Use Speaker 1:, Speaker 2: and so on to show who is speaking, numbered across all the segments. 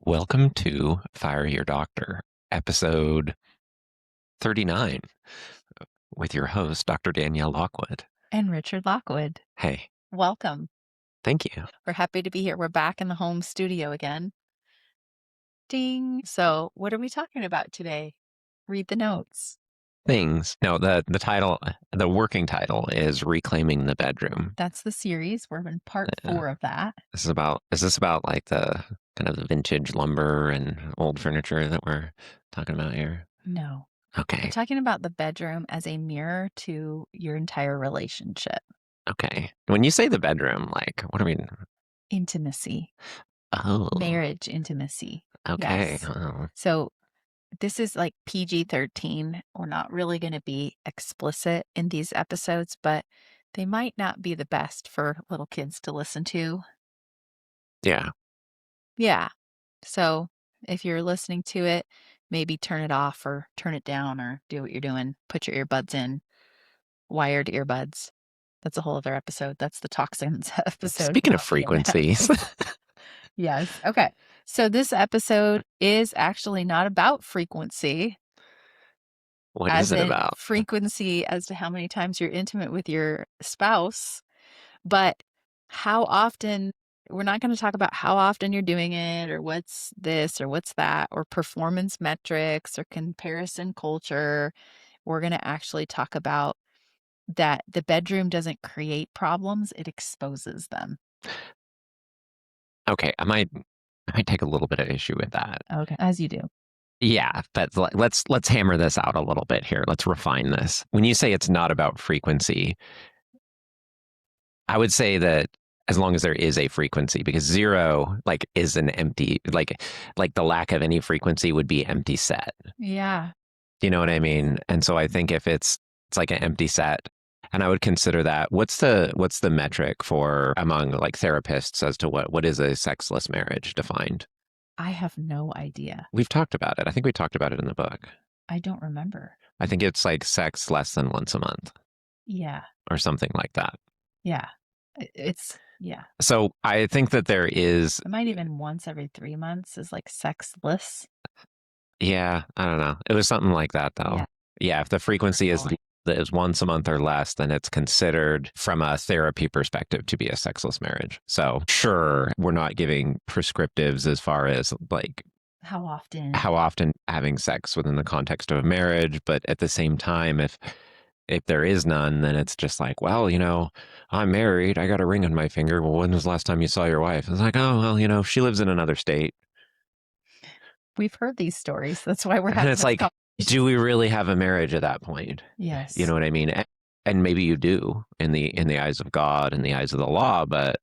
Speaker 1: Welcome to Fire Your Doctor, episode 39, with your host, Dr. Danielle Lockwood.
Speaker 2: And Richard Lockwood.
Speaker 1: Hey,
Speaker 2: Welcome.
Speaker 1: thank you.
Speaker 2: We're happy to be here. We're back in the home studio again. Ding. So, what are we talking about today? Read the notes.
Speaker 1: Things. No, the title, the working title is Reclaiming the Bedroom.
Speaker 2: That's the series. We're in part 4 of that.
Speaker 1: Is this about like the kind of the vintage lumber and old furniture that we're talking about here?
Speaker 2: No.
Speaker 1: Okay.
Speaker 2: We're talking about the bedroom as a mirror to your entire relationship.
Speaker 1: Okay. When you say the bedroom, like, what do we mean?
Speaker 2: Intimacy.
Speaker 1: Oh.
Speaker 2: Marriage intimacy.
Speaker 1: Okay.
Speaker 2: Yes.
Speaker 1: Oh.
Speaker 2: So, this is like PG-13. We're not really going to be explicit in these episodes, but they might not be the best for little kids to listen to.
Speaker 1: Yeah.
Speaker 2: Yeah. So if you're listening to it, maybe turn it off or turn it down or do what you're doing. Put your earbuds in, wired earbuds. That's a whole other episode. That's the toxins episode.
Speaker 1: Speaking of
Speaker 2: about
Speaker 1: frequencies.
Speaker 2: Yes. Okay. So this episode is actually not about frequency.
Speaker 1: What
Speaker 2: As
Speaker 1: is it
Speaker 2: in
Speaker 1: about?
Speaker 2: frequency as to how many times you're intimate with your spouse, but how often. We're not going to talk about how often you're doing it or what's this or what's that or performance metrics or comparison culture. We're going to actually talk about that the bedroom doesn't create problems, it exposes them.
Speaker 1: Okay, I might take a little bit of issue with that.
Speaker 2: Okay. As you do.
Speaker 1: Yeah, but let's hammer this out a little bit here. Let's refine this. When you say it's not about frequency, I would say that as long as there is a frequency, because zero like is an empty like the lack of any frequency would be empty set.
Speaker 2: Yeah.
Speaker 1: Do you know what I mean? And so I think if it's like an empty set, and I would consider that what's the metric for among like therapists as to what is a sexless marriage defined?
Speaker 2: I have no idea.
Speaker 1: We've talked about it. I think we talked about it in the book.
Speaker 2: I don't remember.
Speaker 1: I think it's like sex less than once a month
Speaker 2: Yeah.
Speaker 1: or something like that.
Speaker 2: Yeah. Yeah.
Speaker 1: So I think that there is,
Speaker 2: It might even once every 3 months is like sexless.
Speaker 1: yeah, I don't know. It was something like that though.
Speaker 2: Yeah.
Speaker 1: Yeah, if the frequency is
Speaker 2: Recall.
Speaker 1: once a month or less, then it's considered from a therapy perspective to be a sexless marriage. So sure, we're not giving prescriptives as far as like
Speaker 2: How often?
Speaker 1: how often having sex within the context of a marriage, but at the same time, if there is none, then it's just like, well, I'm married. I got a ring on my finger. Well, when was the last time you saw your wife? It's like, oh, well, she lives in another state.
Speaker 2: We've heard these stories. That's why we're
Speaker 1: And
Speaker 2: having
Speaker 1: it's
Speaker 2: this
Speaker 1: like,
Speaker 2: conversation.
Speaker 1: do we really have a marriage at that point?
Speaker 2: Yes.
Speaker 1: You know what I mean? And maybe you do in the eyes of God and the eyes of the law, but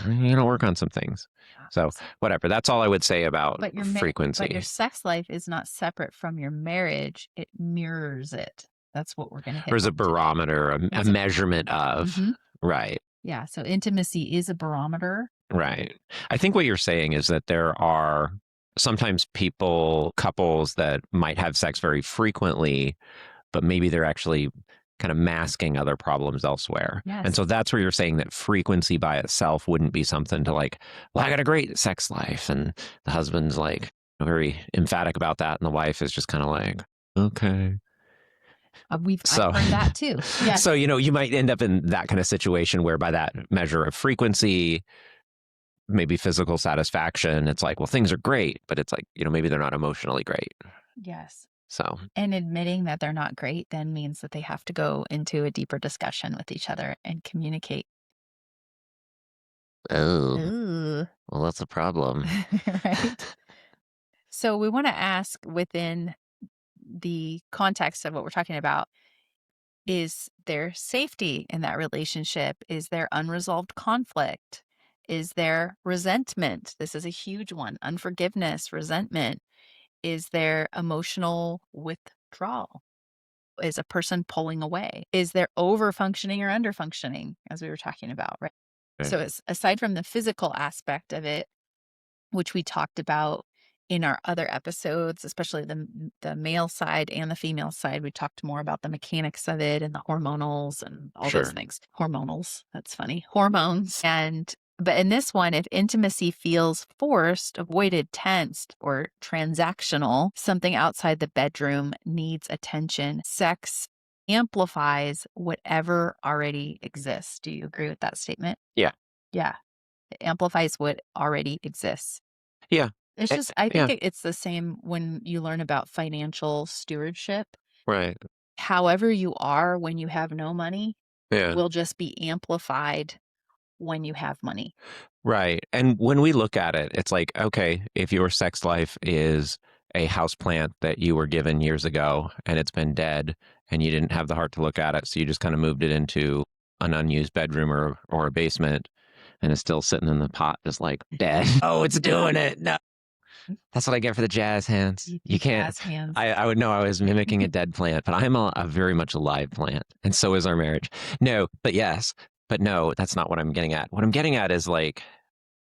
Speaker 1: work on some things. So whatever. That's all I would say about
Speaker 2: But
Speaker 1: frequency.
Speaker 2: But your sex life is not separate from your marriage. It mirrors it. That's what we're going to hit.
Speaker 1: There's a barometer, a measurement of, right.
Speaker 2: Yeah. So intimacy is a barometer.
Speaker 1: Right. I think what you're saying is that there are sometimes couples that might have sex very frequently, but maybe they're actually kind of masking other problems elsewhere.
Speaker 2: Yes.
Speaker 1: And so that's where you're saying that frequency by itself wouldn't be something to like, well, I got a great sex life. And the husband's like very emphatic about that. And the wife is just kind of like, okay.
Speaker 2: I've heard that too. Yes.
Speaker 1: So, you might end up in that kind of situation where by that measure of frequency, maybe physical satisfaction, it's like, well, things are great, but it's like, maybe they're not emotionally great.
Speaker 2: Yes.
Speaker 1: So,
Speaker 2: and admitting that they're not great then means that they have to go into a deeper discussion with each other and communicate.
Speaker 1: oh, well, that's a problem.
Speaker 2: Right. So we want to ask within the context of what we're talking about, is there safety in that relationship? Is there unresolved conflict? Is there resentment? This is a huge one. Unforgiveness, resentment. Is there emotional withdrawal? Is a person pulling away? Is there over functioning or under functioning, as we were talking about, right? So aside from the physical aspect of it, which we talked about in our other episodes, especially the male side and the female side, we talked more about the mechanics of it and the hormonals and all those things. Hormonals, that's funny. Hormones. And But in this one, if intimacy feels forced, avoided, tensed, or transactional, something outside the bedroom needs attention. Sex amplifies whatever already exists. Do you agree with that statement?
Speaker 1: Yeah.
Speaker 2: Yeah. It amplifies what already exists.
Speaker 1: Yeah.
Speaker 2: It's just, I think
Speaker 1: Yeah.
Speaker 2: it's the same when you learn about financial stewardship.
Speaker 1: Right.
Speaker 2: However you are when you have no money
Speaker 1: Yeah.
Speaker 2: will just be amplified when you have money.
Speaker 1: Right. And when we look at it, it's like, okay, if your sex life is a house plant that you were given years ago and it's been dead and you didn't have the heart to look at it, so you just kind of moved it into an unused bedroom or a basement and it's still sitting in the pot, just like dead. Oh, it's doing it. No. That's what I get for the jazz hands. You can't.
Speaker 2: Jazz hands.
Speaker 1: I would know I was mimicking a dead plant, but I'm a very much alive plant, and so is our marriage. No, but yes, but no, that's not what I'm getting at. What I'm getting at is like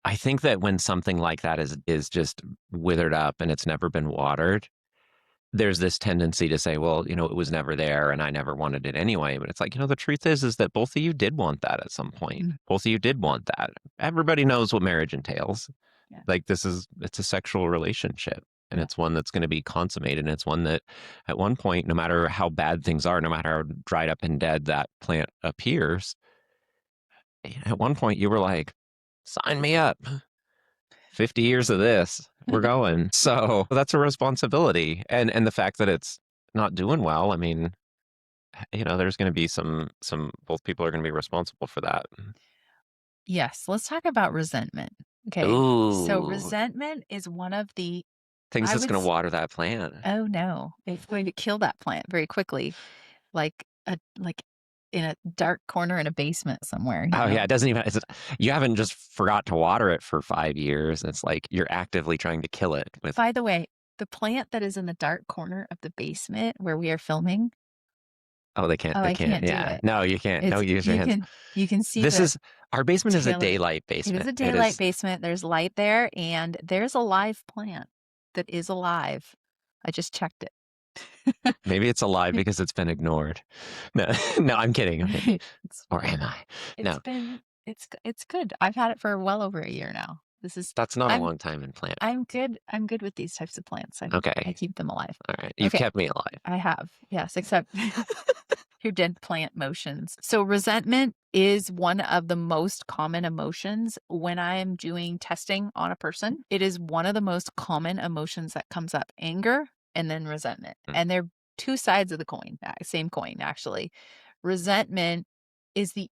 Speaker 1: I think that when something like that is just withered up and it's never been watered, there's this tendency to say, well, it was never there and I never wanted it anyway. But it's like, the truth is that both of you did want that at some point.
Speaker 2: Mm.
Speaker 1: Both of you did want that. Everybody knows what marriage entails.
Speaker 2: Yeah.
Speaker 1: Like it's a sexual relationship and
Speaker 2: Yeah.
Speaker 1: it's one that's going to be consummated. And it's one that at one point, no matter how bad things are, no matter how dried up and dead that plant appears, at one point you were like, sign me up. 50 years of this, we're going. So that's a responsibility. And the fact that it's not doing well, I mean, there's going to be both people are going to be responsible for that.
Speaker 2: Yes, let's talk about resentment. Okay. So
Speaker 1: Ooh,
Speaker 2: resentment is one of the
Speaker 1: things
Speaker 2: I
Speaker 1: that's
Speaker 2: would
Speaker 1: going to
Speaker 2: s
Speaker 1: water that plant.
Speaker 2: oh, no. It's going to kill that plant very quickly, like in a dark corner in a basement somewhere,
Speaker 1: Oh yeah, it doesn't even. You haven't just forgot to water it for 5 years. It's like you're actively trying to kill it with.
Speaker 2: By the way, the plant that is in the dark corner of the basement where we are filming,
Speaker 1: Oh, they can't.
Speaker 2: oh,
Speaker 1: They
Speaker 2: I
Speaker 1: can't.
Speaker 2: can't do
Speaker 1: Yeah,
Speaker 2: it.
Speaker 1: no, you can't. No,
Speaker 2: It's
Speaker 1: use your hands.
Speaker 2: you can see
Speaker 1: This
Speaker 2: the
Speaker 1: is our basement is a
Speaker 2: tail of
Speaker 1: daylight
Speaker 2: it is
Speaker 1: basement.
Speaker 2: a
Speaker 1: It
Speaker 2: daylight
Speaker 1: is.
Speaker 2: basement, there's light there, and there's a live plant that is alive. I just checked it.
Speaker 1: Maybe it's alive because it's been ignored. No, no, I'm kidding. I'm kidding.
Speaker 2: It's
Speaker 1: Or am I?
Speaker 2: it's
Speaker 1: No,
Speaker 2: been it's good. I've had it for well over a year now. This is
Speaker 1: that's not a
Speaker 2: I'm
Speaker 1: long time in plant.
Speaker 2: I'm good with these types of plants. I
Speaker 1: Okay.
Speaker 2: keep them alive.
Speaker 1: All right. You've
Speaker 2: Okay,
Speaker 1: kept me alive.
Speaker 2: I have. Yes, except your dead plant motions. So resentment is one of the most common emotions when I'm doing testing on a person. It is one of the most common emotions that comes up, anger and then resentment.
Speaker 1: Mm.
Speaker 2: And they're two sides of the coin, same coin actually. Resentment is the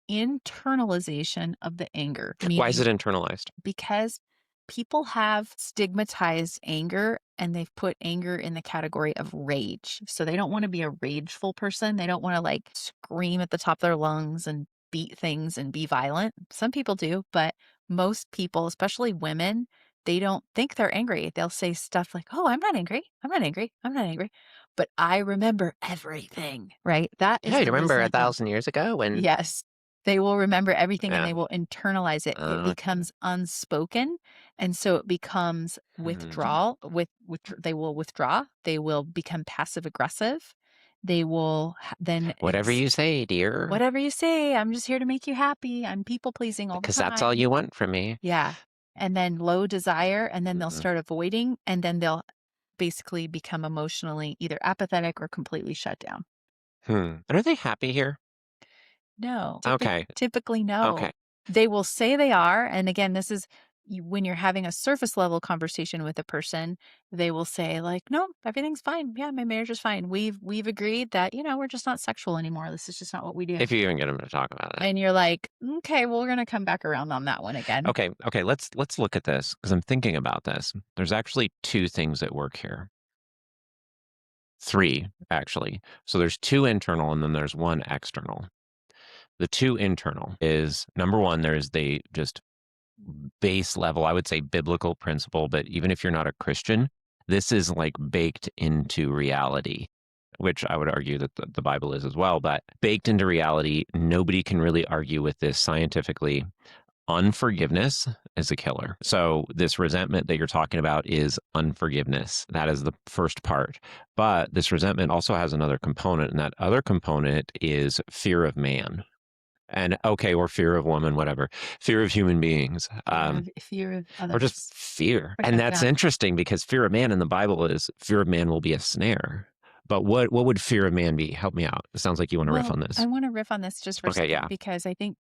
Speaker 2: internalization of the anger,
Speaker 1: Why is
Speaker 2: meaning
Speaker 1: it internalized?
Speaker 2: because people have stigmatized anger and they've put anger in the category of rage. So they don't want to be a rageful person. They don't want to like scream at the top of their lungs and beat things and be violent. Some people do, but most people, especially women, they don't think they're angry. They'll say stuff like, "Oh, I'm not angry. I'm not angry. I'm not angry." But I remember everything, right? That
Speaker 1: Yeah,
Speaker 2: is
Speaker 1: you
Speaker 2: the
Speaker 1: remember a
Speaker 2: resentment.
Speaker 1: thousand years ago when?
Speaker 2: Yes. They will remember everything and
Speaker 1: Yeah.
Speaker 2: they will internalize it. It
Speaker 1: Okay.
Speaker 2: becomes unspoken, and so it becomes
Speaker 1: Hmm.
Speaker 2: withdrawal. They will withdraw. They will become passive aggressive. They will then
Speaker 1: Whatever you say, dear,
Speaker 2: whatever you say. I'm just here to make you happy. I'm people pleasing all the
Speaker 1: because that's all
Speaker 2: time.
Speaker 1: you want from me.
Speaker 2: Yeah, and then low desire, and then they'll
Speaker 1: Hmm.
Speaker 2: start avoiding, and then they'll basically become emotionally either apathetic or completely shut down.
Speaker 1: And are they happy here?
Speaker 2: No,
Speaker 1: Okay.
Speaker 2: typically no.
Speaker 1: Okay.
Speaker 2: They will say they are, and again, this is when you're having a surface level conversation with a person, they will say like, "No, everything's fine. Yeah, my marriage is fine. We've agreed that, we're just not sexual anymore. This is just not what we do."
Speaker 1: If you even get them to talk about it.
Speaker 2: And you're like, "Okay, well, we're gonna come back around on that one again."
Speaker 1: Okay. Okay. Let's look at this because I'm thinking about this. There's actually two things at work here. Three, actually. So there's two internal and then there's one external. The two internal is number one, there's the just base level, I would say biblical principle, but even if you're not a Christian, this is like baked into reality, which I would argue that the Bible is as well, but baked into reality. Nobody can really argue with this scientifically. Unforgiveness is a killer. So, this resentment that you're talking about is unforgiveness. That is the first part. But this resentment also has another component, and that other component is fear of man. And okay, or fear of woman, whatever, fear of human beings,
Speaker 2: Fear of
Speaker 1: or just
Speaker 2: others.
Speaker 1: fear.
Speaker 2: Or
Speaker 1: And that's
Speaker 2: yeah.
Speaker 1: interesting because fear of man in the Bible is fear of man will be a snare. But what would fear of man be? Help me out. It sounds like you want to riff
Speaker 2: Well,
Speaker 1: on
Speaker 2: I
Speaker 1: this.
Speaker 2: want to riff on this just for a
Speaker 1: Okay,
Speaker 2: second
Speaker 1: yeah.
Speaker 2: because I think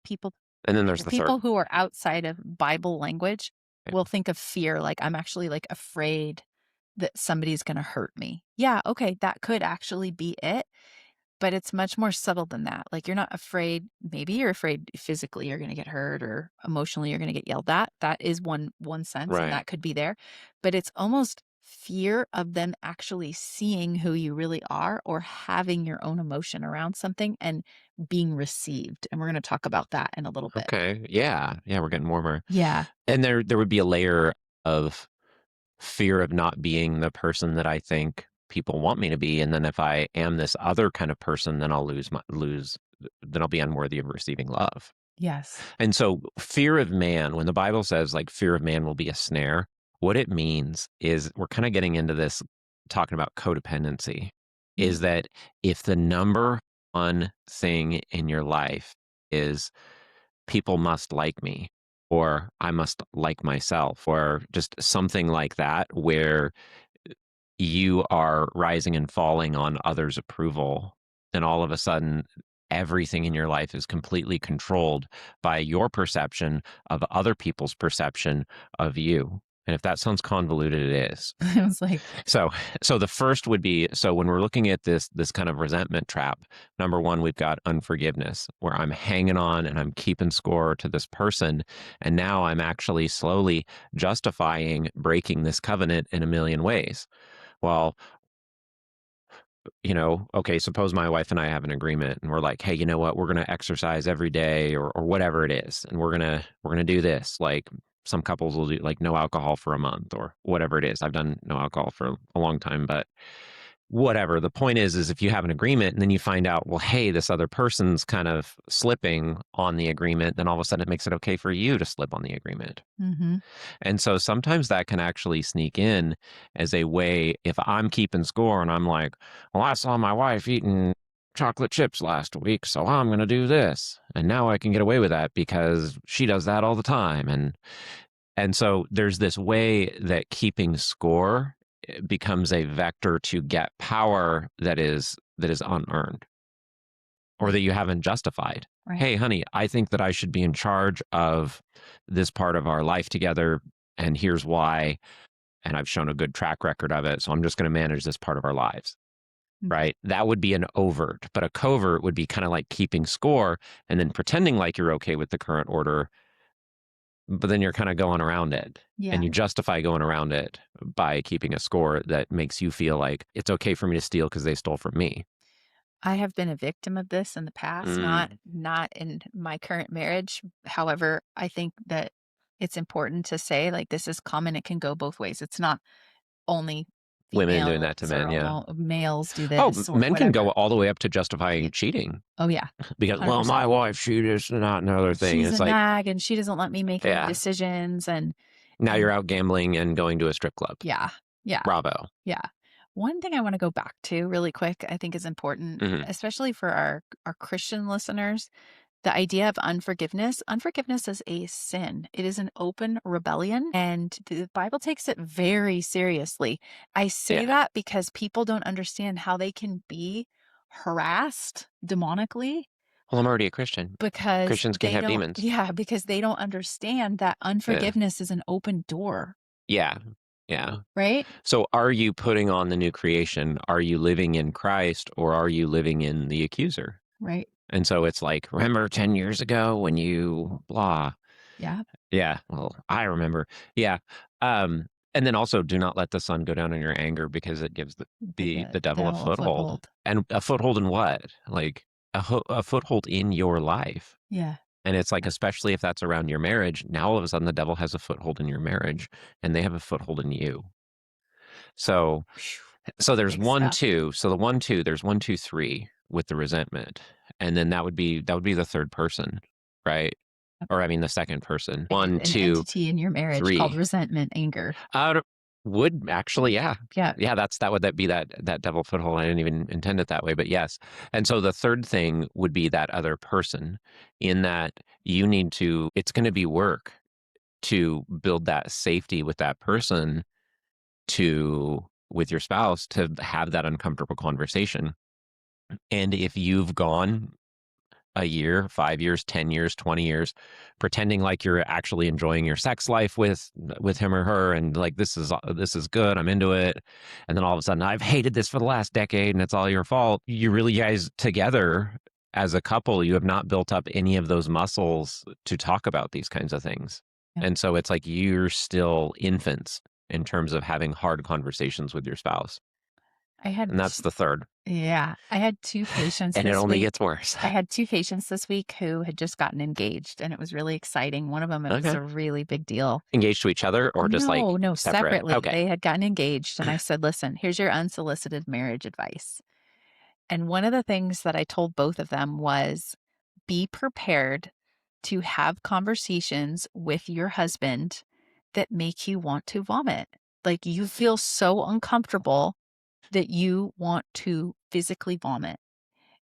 Speaker 1: And then there's the third.
Speaker 2: people who are outside of Bible language will think of fear like I'm actually like afraid that somebody's going to hurt me. Yeah, okay, that could actually be it. But it's much more subtle than that. Like, you're not afraid maybe you're afraid physically you're gonna get hurt or emotionally you're gonna get yelled at. That is one sense, and
Speaker 1: Right.
Speaker 2: that could be there. But it's almost fear of them actually seeing who you really are or having your own emotion around something and being received, and we're gonna talk about that in a little bit.
Speaker 1: Okay. Yeah. Yeah, we're getting warmer.
Speaker 2: Yeah.
Speaker 1: And there would be a layer of fear of not being the person that I think people want me to be. And then if I am this other kind of person, then I'll lose then I'll be unworthy of receiving love.
Speaker 2: Yes.
Speaker 1: And so fear of man, when the Bible says like fear of man will be a snare, what it means is we're kind of getting into this talking about codependency,
Speaker 2: Mm.
Speaker 1: is that if the number one thing in your life is people must like me, or I must like myself, or just something like that, where you are rising and falling on others' approval, then all of a sudden, everything in your life is completely controlled by your perception of other people's perception of you. And if that sounds convoluted, it is.
Speaker 2: I was like,
Speaker 1: So, so the first would be, so when we're looking at this kind of resentment trap, number one, we've got unforgiveness, where I'm hanging on and I'm keeping score to this person, and now I'm actually slowly justifying breaking this covenant in a million ways. Well, okay, suppose my wife and I have an agreement and we're like, hey, you know what, we're gonna exercise every day, or whatever it is, and we're gonna do this. Like some couples will do like no alcohol for a month or whatever it is. I've done no alcohol for a long time, but whatever. The point is if you have an agreement and then you find out, well, hey, this other person's kind of slipping on the agreement, then all of a sudden it makes it okay for you to slip on the agreement.
Speaker 2: mhm.
Speaker 1: And so sometimes that can actually sneak in as a way, if I'm keeping score and I'm like, well, I saw my wife eating chocolate chips last week, so I'm going to do this. And now I can get away with that because she does that all the time. And so there's this way that keeping score becomes a vector to get power that is unearned, or that
Speaker 2: Right,
Speaker 1: you haven't justified.
Speaker 2: right.
Speaker 1: Hey, honey, I think that I should be in charge of this part of our life together, and here's why. And I've shown a good track record of it. So I'm just going to manage this part of our lives.
Speaker 2: Mhm.
Speaker 1: Right. That would be an overt, but a covert would be kind of like keeping score and then pretending like you're okay with the current order, but then you're kind of going around it.
Speaker 2: Yeah.
Speaker 1: And you justify going around it by keeping a score that makes you feel like it's okay for me to steal because they stole from me.
Speaker 2: I have been a victim of this in the past, not
Speaker 1: Mm.
Speaker 2: not in my current marriage. However, I think that it's important to say, like, this is common, it can go both ways. It's not only
Speaker 1: Women doing
Speaker 2: females
Speaker 1: that to men.
Speaker 2: or
Speaker 1: Yeah.
Speaker 2: almo males do
Speaker 1: Oh,
Speaker 2: this or
Speaker 1: men can go
Speaker 2: whatever.
Speaker 1: all the way up to
Speaker 2: Yeah.
Speaker 1: justifying cheating
Speaker 2: Oh, yeah,
Speaker 1: because, well, my
Speaker 2: 100%.
Speaker 1: wife, she just not another thing.
Speaker 2: She's
Speaker 1: It's
Speaker 2: a
Speaker 1: like,
Speaker 2: nag, and she doesn't let me make any
Speaker 1: yeah,
Speaker 2: decisions,
Speaker 1: now you're
Speaker 2: and
Speaker 1: out gambling and going to a strip club.
Speaker 2: yeah, yeah,
Speaker 1: Bravo.
Speaker 2: yeah. One thing I wanna go back to really quick, I think is important,
Speaker 1: Hmm.
Speaker 2: especially for our Christian listeners. The idea of unforgiveness is a sin. It is an open rebellion, and the Bible takes it very seriously. I say
Speaker 1: Yeah.
Speaker 2: that because people don't understand how they can be harassed demonically
Speaker 1: Well, I'm already a Christian.
Speaker 2: because
Speaker 1: Christians can't
Speaker 2: they
Speaker 1: have
Speaker 2: don't
Speaker 1: demons.
Speaker 2: yeah, because they don't understand that
Speaker 1: Yeah.
Speaker 2: unforgiveness is an open door,
Speaker 1: Yeah. Yeah.
Speaker 2: right?
Speaker 1: So are you putting on the new creation? Are you living in Christ, or are you living in the accuser?
Speaker 2: Right.
Speaker 1: And so it's like, remember 10 years ago when you blah.
Speaker 2: Yeah.
Speaker 1: Yeah. Well, I remember. Yeah. And then also do not let the sun go down in your anger, because it gives the,
Speaker 2: Give
Speaker 1: the,
Speaker 2: the
Speaker 1: the devil a
Speaker 2: devil a
Speaker 1: foothold.
Speaker 2: foothold.
Speaker 1: And a foothold in what? Like a foothold in your life.
Speaker 2: Yeah.
Speaker 1: And it's like,
Speaker 2: Yeah.
Speaker 1: especially if that's around your marriage, now all of a sudden the devil has a foothold in your marriage, and they have a foothold in you. So,
Speaker 2: Phew.
Speaker 1: so there's
Speaker 2: Big
Speaker 1: one,
Speaker 2: stuff.
Speaker 1: two. So the one, two, there's one, two, three with the resentment. And then that would be the third person, right? Or I mean the second person.
Speaker 2: Like
Speaker 1: One,
Speaker 2: an
Speaker 1: two,
Speaker 2: entity in your marriage called
Speaker 1: three.
Speaker 2: resentment, anger.
Speaker 1: Would actually, yeah.
Speaker 2: Yeah.
Speaker 1: Yeah, that would that be that devil foothold. I didn't even intend it that way, but yes. And so the third thing would be that other person in that you need to it's going to be work to build that safety with that person to with your spouse to have that uncomfortable conversation. And if you've gone a year, 5 years, 10 years, 20 years, pretending like you're actually enjoying your sex life with him or her and like this is good, I'm into it. And then all of a sudden I've hated this for the last decade and it's all your fault. You really guys together as a couple, you have not built up any of those muscles to talk about these kinds of things.
Speaker 2: Yeah.
Speaker 1: And so it's like you're still infants in terms of having hard conversations with your spouse.
Speaker 2: I had
Speaker 1: And that's the third.
Speaker 2: Yeah, I had 2 patients
Speaker 1: And it
Speaker 2: this
Speaker 1: only
Speaker 2: week.
Speaker 1: gets worse.
Speaker 2: I had 2 patients this week who had just gotten engaged, and it was really exciting. One of them, it was
Speaker 1: Okay.
Speaker 2: a really big deal.
Speaker 1: Engaged to each other or just like
Speaker 2: No, no,
Speaker 1: separate?
Speaker 2: separately.
Speaker 1: Okay.
Speaker 2: They had gotten engaged, and I said, "Listen, here's your unsolicited marriage advice." And one of the things that I told both of them was, "Be prepared to have conversations with your husband that make you want to vomit. Like, you feel so uncomfortable that you want to physically vomit."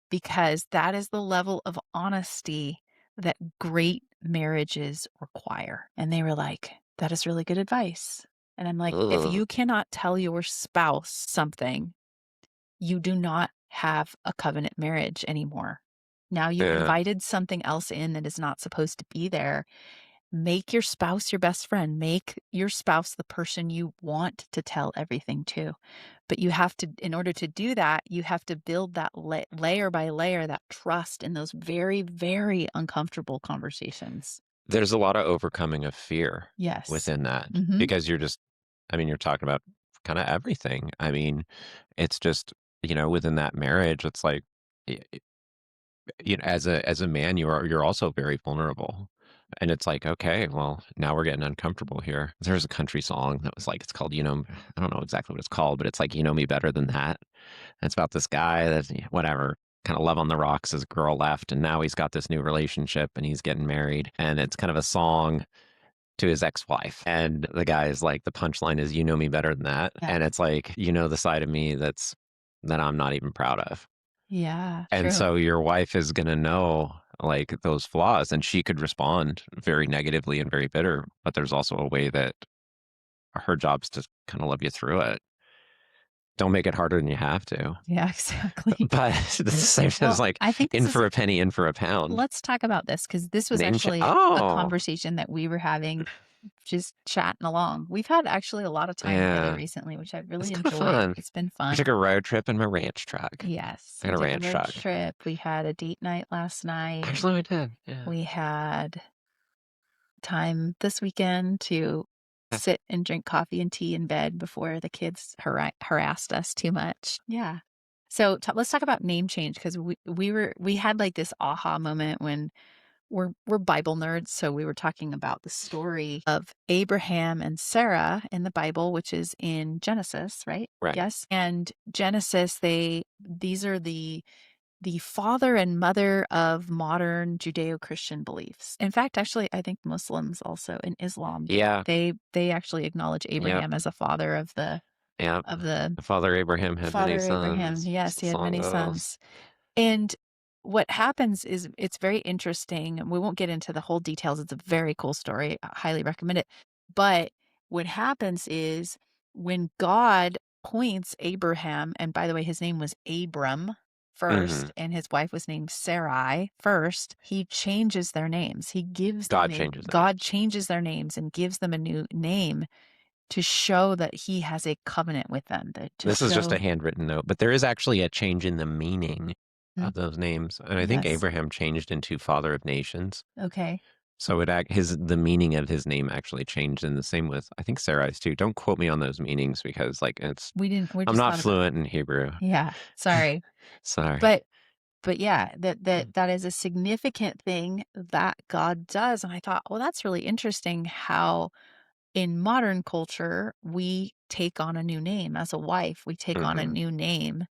Speaker 2: Because that is the level of honesty that great marriages require. And they were like, "That is really good advice." And I'm like, if
Speaker 1: Ugh.
Speaker 2: you cannot tell your spouse something, you do not have a covenant marriage anymore. Now you've
Speaker 1: Yeah.
Speaker 2: invited something else in that is not supposed to be there. Make your spouse your best friend. Make your spouse the person you want to tell everything to. But you have to, in order to do that, you have to build that layer by layer, that trust in those very, very uncomfortable conversations.
Speaker 1: There's a lot of overcoming of fear
Speaker 2: Yes.
Speaker 1: within that
Speaker 2: Hmm.
Speaker 1: because I mean, you're talking about kind of everything. I mean, it's just, within that marriage, it's like, y- y- as a man, you're also very vulnerable. And it's like, okay, well, now we're getting uncomfortable here. There's a country song that was like, it's called, I don't know exactly what it's called, but it's like, you know me better than that. And it's about this guy that, whatever, kind of love on the rocks. His girl left, and now he's got this new relationship and he's getting married. And it's kind of a song to his ex-wife. And the guy is like, the punchline is, you know me better than that.
Speaker 2: Yeah.
Speaker 1: And it's like, the side of me that I'm not even proud of.
Speaker 2: Yeah.
Speaker 1: And
Speaker 2: True.
Speaker 1: so your wife is going to know like those flaws and she could respond very negatively and very bitter, but there's also a way that her job's to kind of love you through it. Don't make it harder than you have to.
Speaker 2: Yeah, exactly.
Speaker 1: But the same as
Speaker 2: Well,
Speaker 1: like
Speaker 2: I think
Speaker 1: in
Speaker 2: this is,
Speaker 1: for a penny, in for a pound.
Speaker 2: let's talk about this because this was
Speaker 1: Name check.
Speaker 2: actually a
Speaker 1: Oh,
Speaker 2: conversation that we were having just chatting along. We've had actually a lot of time together
Speaker 1: yeah.
Speaker 2: recently, which I've
Speaker 1: It's
Speaker 2: really
Speaker 1: kind of
Speaker 2: enjoyed.
Speaker 1: fun.
Speaker 2: It's been
Speaker 1: We
Speaker 2: fun.
Speaker 1: took a road trip in my ranch truck.
Speaker 2: Yes,
Speaker 1: I
Speaker 2: we
Speaker 1: got a
Speaker 2: took a
Speaker 1: ranch
Speaker 2: road
Speaker 1: truck.
Speaker 2: trip. We had a date night last night.
Speaker 1: Actually, we did. Yeah.
Speaker 2: We had time this weekend to sit and drink coffee and tea in bed before the kids harassed us too much. Yeah. So let's talk about name change because we had like this aha moment when we're Bible nerds, so we were talking about the story of Abraham and Sarah in the Bible, which is in Genesis, right?
Speaker 1: Right.
Speaker 2: Yes. And Genesis, these are the father and mother of modern Judeo-Christian beliefs. In fact, actually, I think Muslims also in Islam,
Speaker 1: Yeah.
Speaker 2: they actually acknowledge
Speaker 1: Yep.
Speaker 2: Abraham as a father
Speaker 1: Yep.
Speaker 2: of the
Speaker 1: Father Abraham had many
Speaker 2: father Abraham.
Speaker 1: sons. As
Speaker 2: Yes,
Speaker 1: the
Speaker 2: he had
Speaker 1: song
Speaker 2: many
Speaker 1: goes.
Speaker 2: sons. And what happens is it's very interesting. And we won't get into the whole details. It's a very cool story. I highly recommend it. But what happens is when God points Abraham, and by the way, his name was Abram
Speaker 1: Hmm.
Speaker 2: first, and his wife was named Sarai first, he changes their names. He gives them
Speaker 1: God changes their
Speaker 2: God
Speaker 1: names.
Speaker 2: changes their names and gives them a new name to show that he has a covenant with them, that to
Speaker 1: This is just a
Speaker 2: show.
Speaker 1: handwritten note, but there is actually a change in the meaning
Speaker 2: Mm,
Speaker 1: of those names. And I think
Speaker 2: yes.
Speaker 1: Abraham changed into Father of Nations.
Speaker 2: Okay.
Speaker 1: So the meaning of his name actually changed, and the same with I think Sarai's too. Don't quote me on those meanings because like
Speaker 2: We
Speaker 1: I'm
Speaker 2: just
Speaker 1: not
Speaker 2: thought about.
Speaker 1: fluent in Hebrew.
Speaker 2: Yeah, sorry.
Speaker 1: Sorry.
Speaker 2: But yeah, that is a significant thing that God does, and I thought, "Well, that's really interesting how in modern culture, we take on a new name. As a wife, we take on a
Speaker 1: Hmm.
Speaker 2: new name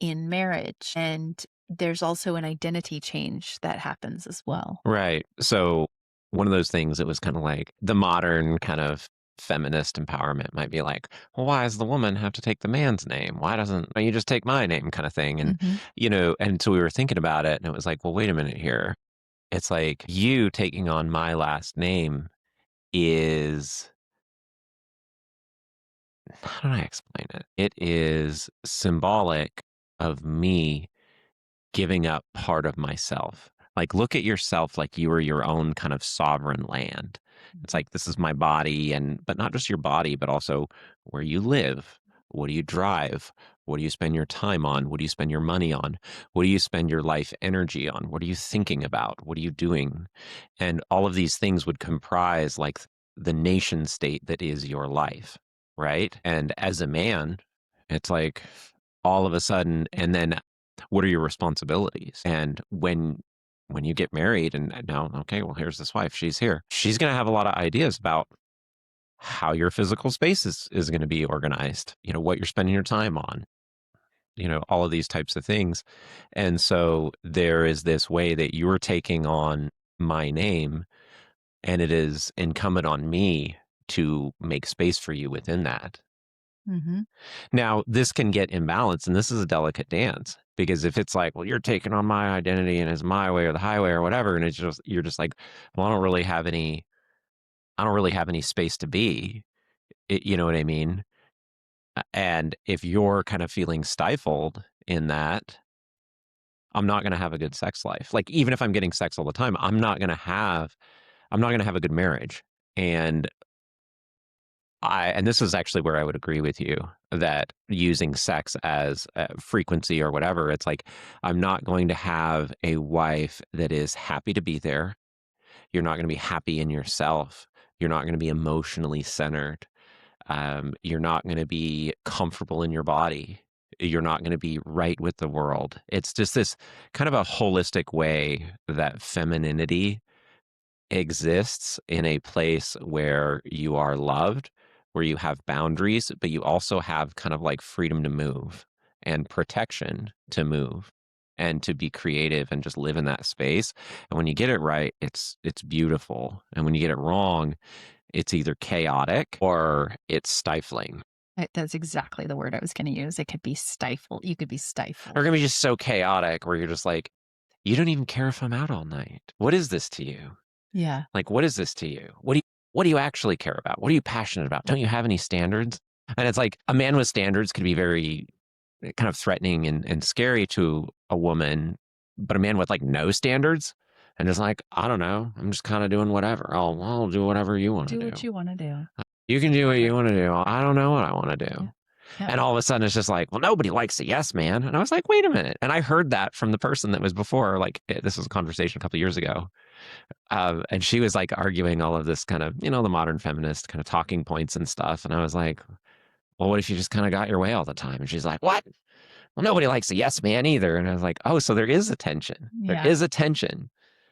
Speaker 2: in marriage, and there's also an identity change that happens as well."
Speaker 1: Right. So one of those things that was kind of like the modern kind of feminist empowerment might be like, well, why does the woman have to take the man's name? Why don't you just take my name kind of thing? And,
Speaker 2: Mhm.
Speaker 1: and so we were thinking about it and it was like, well, wait a minute here. It's like you taking on my last name is, how do I explain it? It is symbolic of me giving up part of myself. Like, look at yourself like you are your own kind of sovereign land. It's
Speaker 2: Mhm.
Speaker 1: like, this is my body, but not just your body, but also where you live. What do you drive? What do you spend your time on? What do you spend your money on? What do you spend your life energy on? What are you thinking about? What are you doing? And all of these things would comprise like the nation state that is your life, right? And as a man, it's like all of a sudden, and then what are your responsibilities? And when you get married and now, okay, well, here's this wife, she's here. She's going to have a lot of ideas about how your physical space is going to be organized, what you're spending your time on, all of these types of things. And so there is this way that you're taking on my name, and it is incumbent on me to make space for you within that.
Speaker 2: Mhm.
Speaker 1: Now, this can get imbalanced, and this is a delicate dance because if it's like, well, you're taking on my identity and it's my way or the highway or whatever, and it's just you're just like, well, I don't really have any space to be. You know what I mean? And if you're kind of feeling stifled in that, I'm not going to have a good sex life. Like even if I'm getting sex all the time, I'm not going to have a good marriage. And and this is actually where I would agree with you that using sex as a frequency or whatever, it's like, I'm not going to have a wife that is happy to be there. You're not going to be happy in yourself. You're not going to be emotionally centered. You're not going to be comfortable in your body. You're not going to be right with the world. It's just this kind of a holistic way that femininity exists in a place where you are loved, where you have boundaries, but you also have kind of like freedom to move and protection to move and to be creative and just live in that space. And when you get it right, it's beautiful. And when you get it wrong, it's either chaotic or it's stifling.
Speaker 2: That's exactly the word I was gonna use. It could be stifled. You could be
Speaker 1: Or
Speaker 2: stifled.
Speaker 1: it can be just so chaotic where you're just like, you don't even care if I'm out all night. What is this to you?
Speaker 2: Yeah.
Speaker 1: Like, what is this to you? What do you actually care about? What are you passionate about? Don't you have any standards? And it's like a man with standards could be very kind of threatening and scary to a woman, but a man with like no standards and is like, I don't know, I'm just kind of doing whatever. I'll do whatever you want to
Speaker 2: Do what
Speaker 1: do.
Speaker 2: you wanna do.
Speaker 1: You can do what you
Speaker 2: Right.
Speaker 1: want to do. I don't know what I want to
Speaker 2: Yeah.
Speaker 1: do.
Speaker 2: Yeah.
Speaker 1: And all of a sudden it's just like, well, nobody likes a yes man. And I was like, wait a minute. And I heard that from the person that was before, like this was a conversation a couple of years ago. And she was like arguing all of this kind of, the modern feminist kind of talking points and stuff. And I was like, well, what if you just kind of got your way all the time? And she's like, what? Well, nobody likes a yes man either. And I was like, oh, so there is a tension. There
Speaker 2: Yeah.
Speaker 1: is a tension.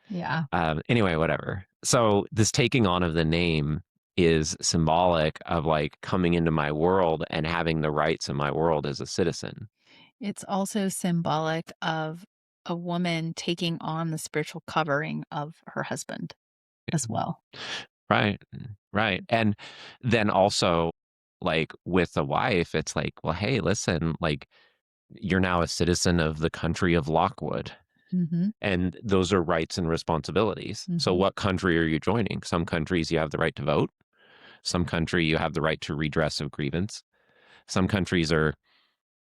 Speaker 2: Yeah.
Speaker 1: Anyway, whatever. So this taking on of the name is symbolic of like coming into my world and having the rights in my world as a citizen.
Speaker 2: It's also symbolic of a woman taking on the spiritual covering of her husband as well.
Speaker 1: Right. Right. And then also, like with a wife, it's like, well, hey, listen, like you're now a citizen of the country of Lockwood.
Speaker 2: Mhm.
Speaker 1: And those are rights and responsibilities. So,
Speaker 2: Mhm.
Speaker 1: what country are you joining? Some countries you have the right to vote. Some country you have the right to redress of grievance. Some countries are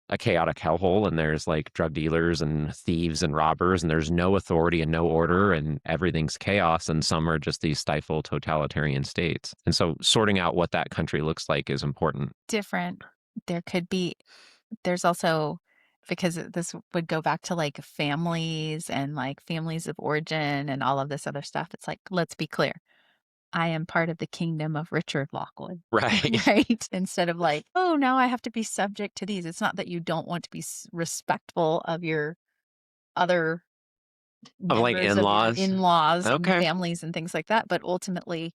Speaker 1: a chaotic hellhole and there's like drug dealers and thieves and robbers and there's no authority and no order and everything's chaos. And some are just these stifled totalitarian states. And so, sorting out what that country looks like is important.
Speaker 2: Different. There could be there's also because this would go back to, like, families and, like, families of origin and all of this other stuff. It's like, let's be clear. I am part of the kingdom of Richard Lockwood,
Speaker 1: Right.
Speaker 2: right? Instead of like, "Oh, now I have to be subject to these." It's not that you don't want to be respectful of your other
Speaker 1: Of like
Speaker 2: members
Speaker 1: in
Speaker 2: of your
Speaker 1: laws.
Speaker 2: in-laws and
Speaker 1: Okay.
Speaker 2: families and things like that, but ultimately,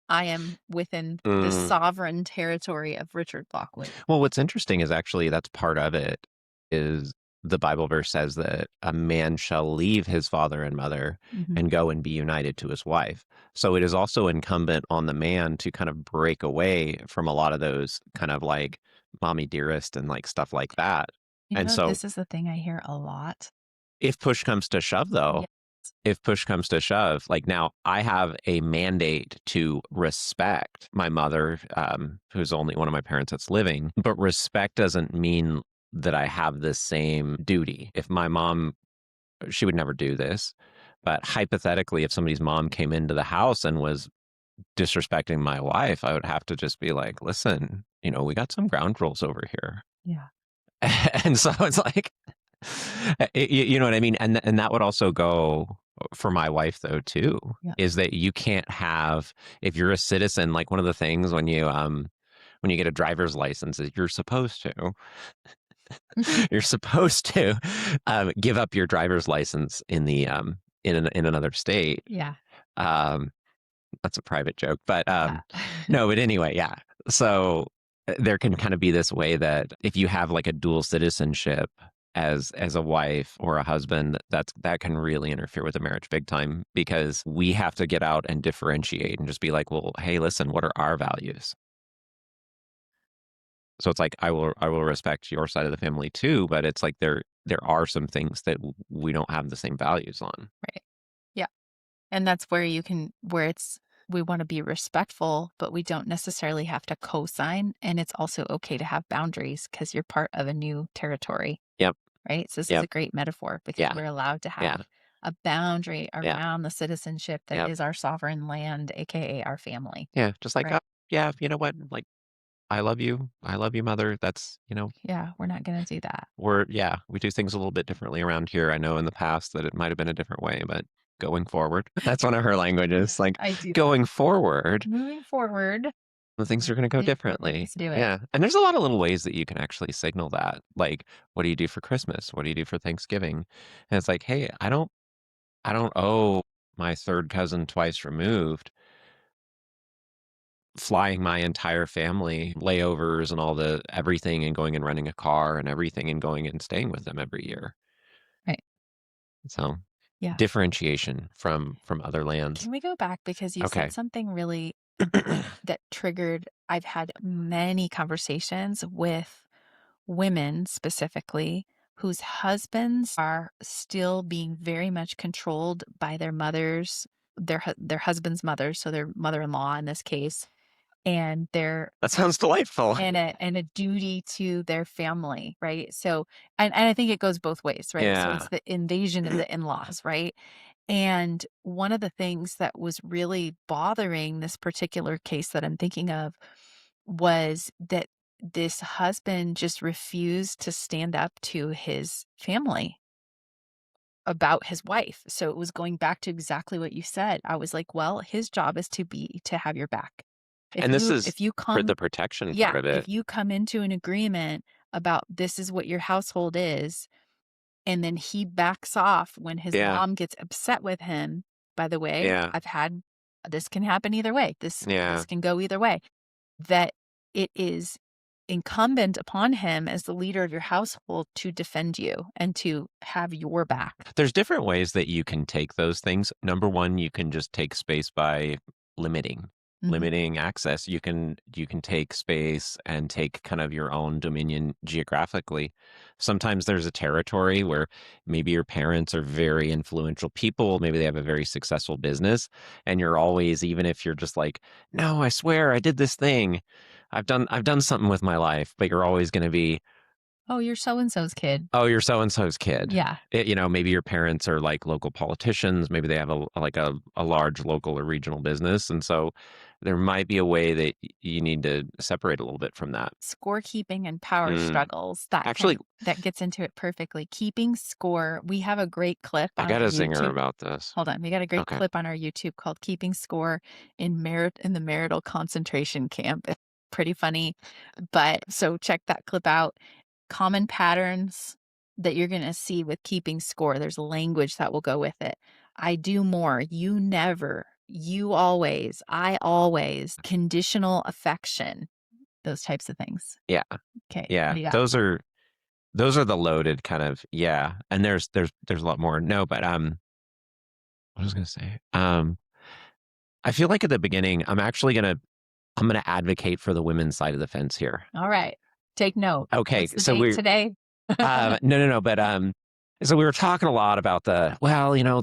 Speaker 2: I am within the
Speaker 1: Mm.
Speaker 2: sovereign territory of Richard Lockwood.
Speaker 1: Well, what's interesting is actually that's part of it is the Bible verse says that a man shall leave his father and mother
Speaker 2: Mhm.
Speaker 1: and go and be united to his wife. So it is also incumbent on the man to kind of break away from a lot of those kind of like mommy dearest and like stuff like that.
Speaker 2: You
Speaker 1: And
Speaker 2: know,
Speaker 1: so
Speaker 2: this is the thing I hear a lot.
Speaker 1: if push comes to shove, though,
Speaker 2: Yeah.
Speaker 1: if push comes to shove, like now I have a mandate to respect my mother, who's only one of my parents that's living, but respect doesn't mean that I have the same duty. If my mom, she would never do this, but hypothetically, if somebody's mom came into the house and was disrespecting my wife, I would have to just be like, listen, we got some ground rules over here.
Speaker 2: Yeah.
Speaker 1: And so it's like, you know what I mean? And that would also go for my wife though too,
Speaker 2: Yeah.
Speaker 1: is that you can't have, if you're a citizen, like one of the things when you get a driver's license is you're supposed to give up your driver's license in the in another state.
Speaker 2: Yeah.
Speaker 1: Um, that's a private joke, but
Speaker 2: Yeah.
Speaker 1: no, but anyway, yeah. So there can kind of be this way that if you have like a dual citizenship as a wife or a husband, that can really interfere with a marriage big time because we have to get out and differentiate and just be like, well, hey, listen, what are our values? So it's like I will respect your side of the family too, but it's like there are some things that we don't have the same values on.
Speaker 2: Right. Yeah. And that's where we want to be respectful, but we don't necessarily have to co-sign. And it's also okay to have boundaries because you're part of a new territory,
Speaker 1: Yep.
Speaker 2: right? So this is a
Speaker 1: Yep.
Speaker 2: great metaphor because
Speaker 1: Yeah.
Speaker 2: we're allowed to have
Speaker 1: Yeah.
Speaker 2: a boundary
Speaker 1: Yeah.
Speaker 2: around the citizenship that
Speaker 1: Yep.
Speaker 2: is our sovereign land, aka our family.
Speaker 1: Yeah. Just like,
Speaker 2: Right.
Speaker 1: yeah, you know what? Like, I love you. I love you, mother.
Speaker 2: Yeah, we're not gonna do that.
Speaker 1: Yeah, we do things a little bit differently around here. I know in the past that it might have been a different way, but going forward, that's one of her languages. Like,
Speaker 2: I do that.
Speaker 1: going forward,
Speaker 2: Moving forward,
Speaker 1: the things are going to go differently.
Speaker 2: let's do it.
Speaker 1: Yeah. And there's a lot of little ways that you can actually signal that. Like, what do you do for Christmas? What do you do for Thanksgiving? And it's like, hey, I don't owe my third cousin twice removed flying my entire family layovers and all the everything and going and renting a car and everything and going and staying with them every year.
Speaker 2: Right.
Speaker 1: So
Speaker 2: Yeah.
Speaker 1: differentiation from other lands.
Speaker 2: Can we go back because you said
Speaker 1: Okay.
Speaker 2: something really that triggered I've had many conversations with women specifically whose husbands are still being very much controlled by their mothers, their husband's mothers, so their mother-in-law in this case, and their
Speaker 1: That sounds delightful.
Speaker 2: and a duty to their family, right? So and I think it goes both ways, right? So
Speaker 1: Yeah.
Speaker 2: it's the invasion of the in-laws, right? And one of the things that was really bothering this particular case that I'm thinking of was that this husband just refused to stand up to his family about his wife. So it was going back to exactly what you said. I was like, well, his job is to have your back.
Speaker 1: And this is
Speaker 2: If you
Speaker 1: for
Speaker 2: come
Speaker 1: the protection part
Speaker 2: yeah,
Speaker 1: of it.
Speaker 2: if you come into an agreement about this is what your household is, and then he backs off when his
Speaker 1: Yeah.
Speaker 2: mom gets upset with him. By the way,
Speaker 1: Yeah.
Speaker 2: I've had this can happen either way. This
Speaker 1: Yeah.
Speaker 2: can go either way. That it is incumbent upon him as the leader of your household to defend you and to have your back.
Speaker 1: There's different ways that you can take those things. Number one, you can just take space by limiting
Speaker 2: Mhm.
Speaker 1: limiting access. You can take space and take kind of your own dominion geographically. Sometimes there's a territory where maybe your parents are very influential people, maybe they have a very successful business, and you're always, even if you're just like, no, I swear I did this thing. I've done something with my life, but you're always going to be,
Speaker 2: Oh, you're so and so's kid.
Speaker 1: oh, you're so and so's kid.
Speaker 2: Yeah.
Speaker 1: Maybe your parents are like local politicians. Maybe they have a large local or regional business, and so there might be a way that you need to separate a little bit from that.
Speaker 2: Scorekeeping and power
Speaker 1: Mm.
Speaker 2: struggles
Speaker 1: Actually,
Speaker 2: that gets into it perfectly. Keeping score. We have a great clip
Speaker 1: I
Speaker 2: on
Speaker 1: got
Speaker 2: our
Speaker 1: a zinger
Speaker 2: YouTube.
Speaker 1: about this.
Speaker 2: Hold on, we got a great
Speaker 1: Okay.
Speaker 2: clip on our YouTube called "Keeping Score in the Marital Concentration Camp." It's pretty funny, but so check that clip out. Common patterns that you're gonna see with keeping score. There's language that will go with it. I do more. You never. You always. I always. Conditional affection. Those types of things.
Speaker 1: Yeah.
Speaker 2: Okay, what
Speaker 1: Yeah.
Speaker 2: do you got?
Speaker 1: Those are those are the loaded kind of, yeah. And there's a lot more. No, but what was I gonna say? I feel like at the beginning, I'm gonna advocate for the women's side of the fence here.
Speaker 2: All right. Take note.
Speaker 1: Okay,
Speaker 2: What's the
Speaker 1: so
Speaker 2: date
Speaker 1: we're
Speaker 2: today?
Speaker 1: no, but so we were talking a lot about the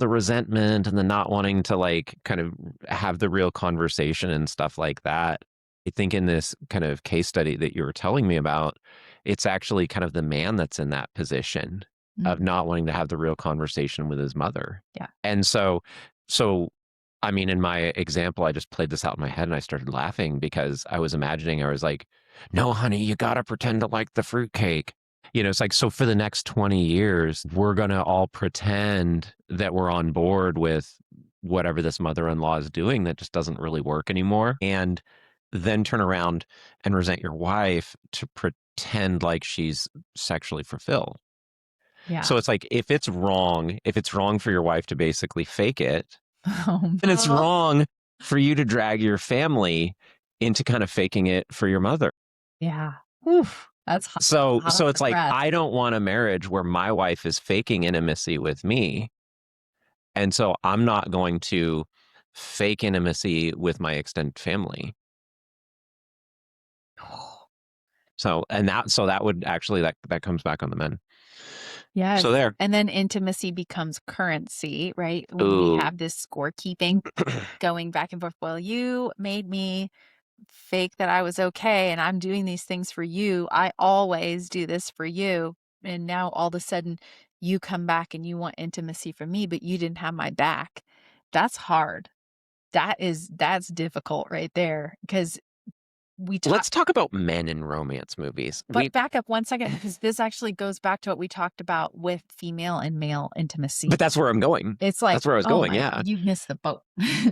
Speaker 1: resentment and the not wanting to like kind of have the real conversation and stuff like that. I think in this kind of case study that you were telling me about, it's actually kind of the man that's in that position of
Speaker 2: Mm,
Speaker 1: not wanting to have the real conversation with his mother.
Speaker 2: yeah.
Speaker 1: And so I mean, in my example, I just played this out in my head and I started laughing because I was imagining, I was like, no, honey, you gotta pretend to like the fruitcake. It's like, so for the next 20 years, we're going to all pretend that we're on board with whatever this mother-in-law is doing that just doesn't really work anymore. And then turn around and resent your wife to pretend like she's sexually fulfilled.
Speaker 2: Yeah.
Speaker 1: So it's like, if it's wrong for your wife to basically fake it,
Speaker 2: Oh,
Speaker 1: then it's wrong for you to drag your family into kind of faking it for your mother.
Speaker 2: yeah. Oof. That's hot, hot off
Speaker 1: So
Speaker 2: the
Speaker 1: it's like,
Speaker 2: press.
Speaker 1: I don't want a marriage where my wife is faking intimacy with me. And so I'm not going to fake intimacy with my extended family. So that would actually, that comes back on the men.
Speaker 2: Yes.
Speaker 1: So there.
Speaker 2: And then intimacy becomes currency, right? When we
Speaker 1: Ooh.
Speaker 2: have this scorekeeping going back and forth. Well, you made me fake that I was okay and I'm doing these things for you. I always do this for you. And now all of a sudden you come back and you want intimacy from me, but you didn't have my back. That's hard. That's difficult right there because we talk.
Speaker 1: Let's talk about men in romance movies.
Speaker 2: But back up 1 second because this actually goes back to what we talked about with female and male intimacy.
Speaker 1: But that's where I'm going.
Speaker 2: It's like,
Speaker 1: That's where I was
Speaker 2: oh
Speaker 1: going.
Speaker 2: my,
Speaker 1: Yeah.
Speaker 2: you missed the boat.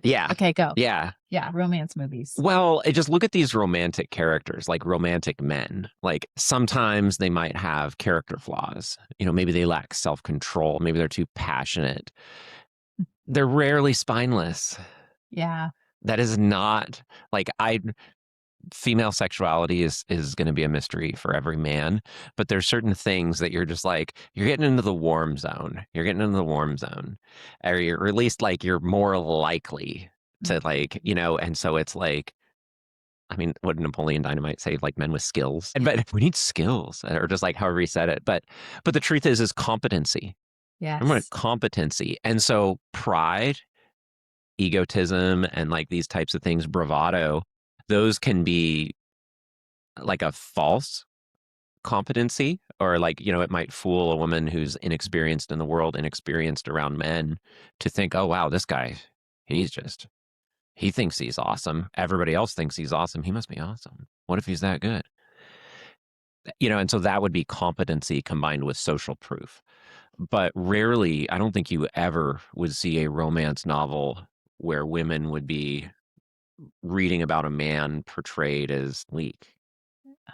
Speaker 1: Yeah.
Speaker 2: Okay, go.
Speaker 1: Yeah.
Speaker 2: Yeah, romance movies.
Speaker 1: Well, just look at these romantic characters, like romantic men. Like sometimes they might have character flaws. Maybe they lack self-control. Maybe they're too passionate. They're rarely spineless.
Speaker 2: Yeah.
Speaker 1: That is not like female sexuality is going to be a mystery for every man, but there's certain things that you're just like, you're getting into the warm zone. You're getting into the warm zone. Or at least like you're more likely to like, and so it's like, I mean, what did Napoleon Dynamite say? Like men with skills. But we need skills, or just like however he said it. But the truth is competency. I'm going to
Speaker 2: Yes.
Speaker 1: competency. And so pride, egotism, and like these types of things, bravado, those can be like a false competency, or like, it might fool a woman who's inexperienced in the world, inexperienced around men, to think, oh, wow, this guy, he thinks he's awesome. Everybody else thinks he's awesome. He must be awesome. What if he's that good? And so that would be competency combined with social proof. But rarely, I don't think you ever would see a romance novel where women would be reading about a man portrayed as weak.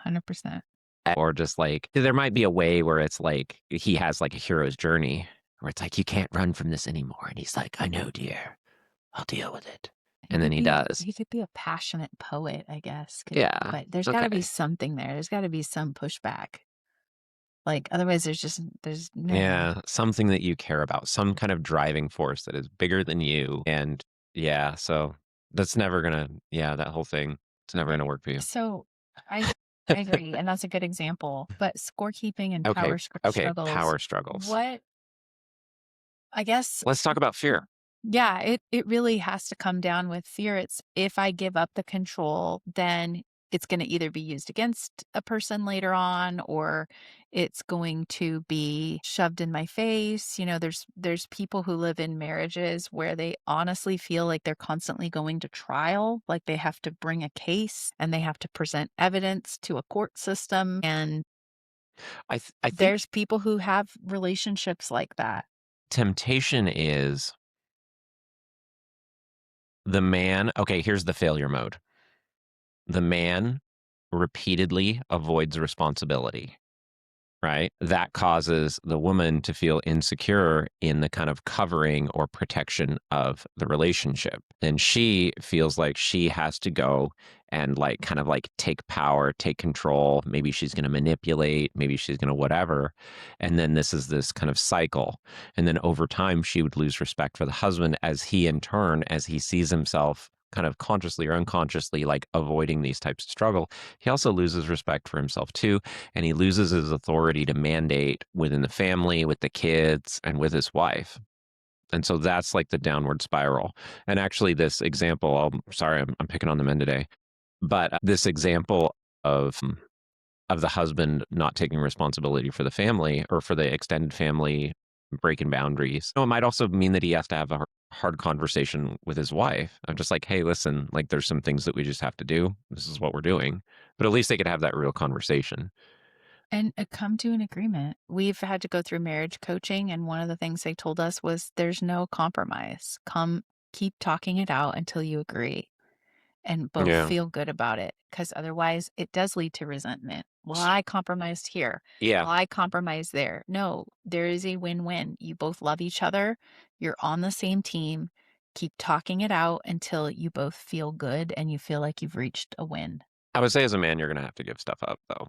Speaker 2: 100%.
Speaker 1: Or just like, there might be a way where it's like he has like a hero's journey where it's like, you can't run from this anymore. And he's like, I know, dear, I'll deal with it. And then he does.
Speaker 2: He could be a passionate poet, I guess.
Speaker 1: Yeah.
Speaker 2: But there's got to be
Speaker 1: Okay.
Speaker 2: something there. There's got to be some pushback. Like otherwise there's no.
Speaker 1: Yeah. Something that you care about, some kind of driving force that is bigger than you. And yeah, so that's never gonna, that whole thing, it's never gonna work for you.
Speaker 2: So I agree, and that's a good example. But scorekeeping and
Speaker 1: Okay.
Speaker 2: power
Speaker 1: Okay.
Speaker 2: struggles.
Speaker 1: Power struggles.
Speaker 2: What I guess
Speaker 1: Let's talk about fear.
Speaker 2: yeah, it really has to come down with fear. It's if I give up the control, then it's going to either be used against a person later on or it's going to be shoved in my face. There's people who live in marriages where they honestly feel like they're constantly going to trial, like they have to bring a case and they have to present evidence to a court system and
Speaker 1: I think
Speaker 2: there's people who have relationships like that.
Speaker 1: temptation is the man. Okay, here's the failure mode. The man repeatedly avoids responsibility. right? That causes the woman to feel insecure in the kind of covering or protection of the relationship. And she feels like she has to go and like kind of like take power, take control. Maybe she's going to manipulate, maybe she's going to whatever. And then this is this kind of cycle. And then over time, she would lose respect for the husband as he, in turn, as he sees himself kind of consciously or unconsciously like avoiding these types of struggle, he also loses respect for himself too, and he loses his authority to mandate within the family, with the kids, and with his wife. And so that's like the downward spiral. And actually, this example, sorry, I'm picking on the men today, but this example of the husband not taking responsibility for the family or for the extended family, breaking boundaries. No, it might also mean that he has to have a hard conversation with his wife. I'm just like, hey, listen, like there's some things that we just have to do. This is what we're doing. But at least they could have that real conversation.
Speaker 2: And come to an agreement. We've had to go through marriage coaching, and one of the things they told us was there's no compromise. Keep talking it out until you agree and both
Speaker 1: Yeah.
Speaker 2: feel good about it, because otherwise it does lead to resentment. Well, I compromised here.
Speaker 1: Yeah.
Speaker 2: Well, I compromised there. No, there is a win-win. You both love each other. You're on the same team. Keep talking it out until you both feel good and you feel like you've reached a win.
Speaker 1: I would say as a man, you're going to have to give stuff up though.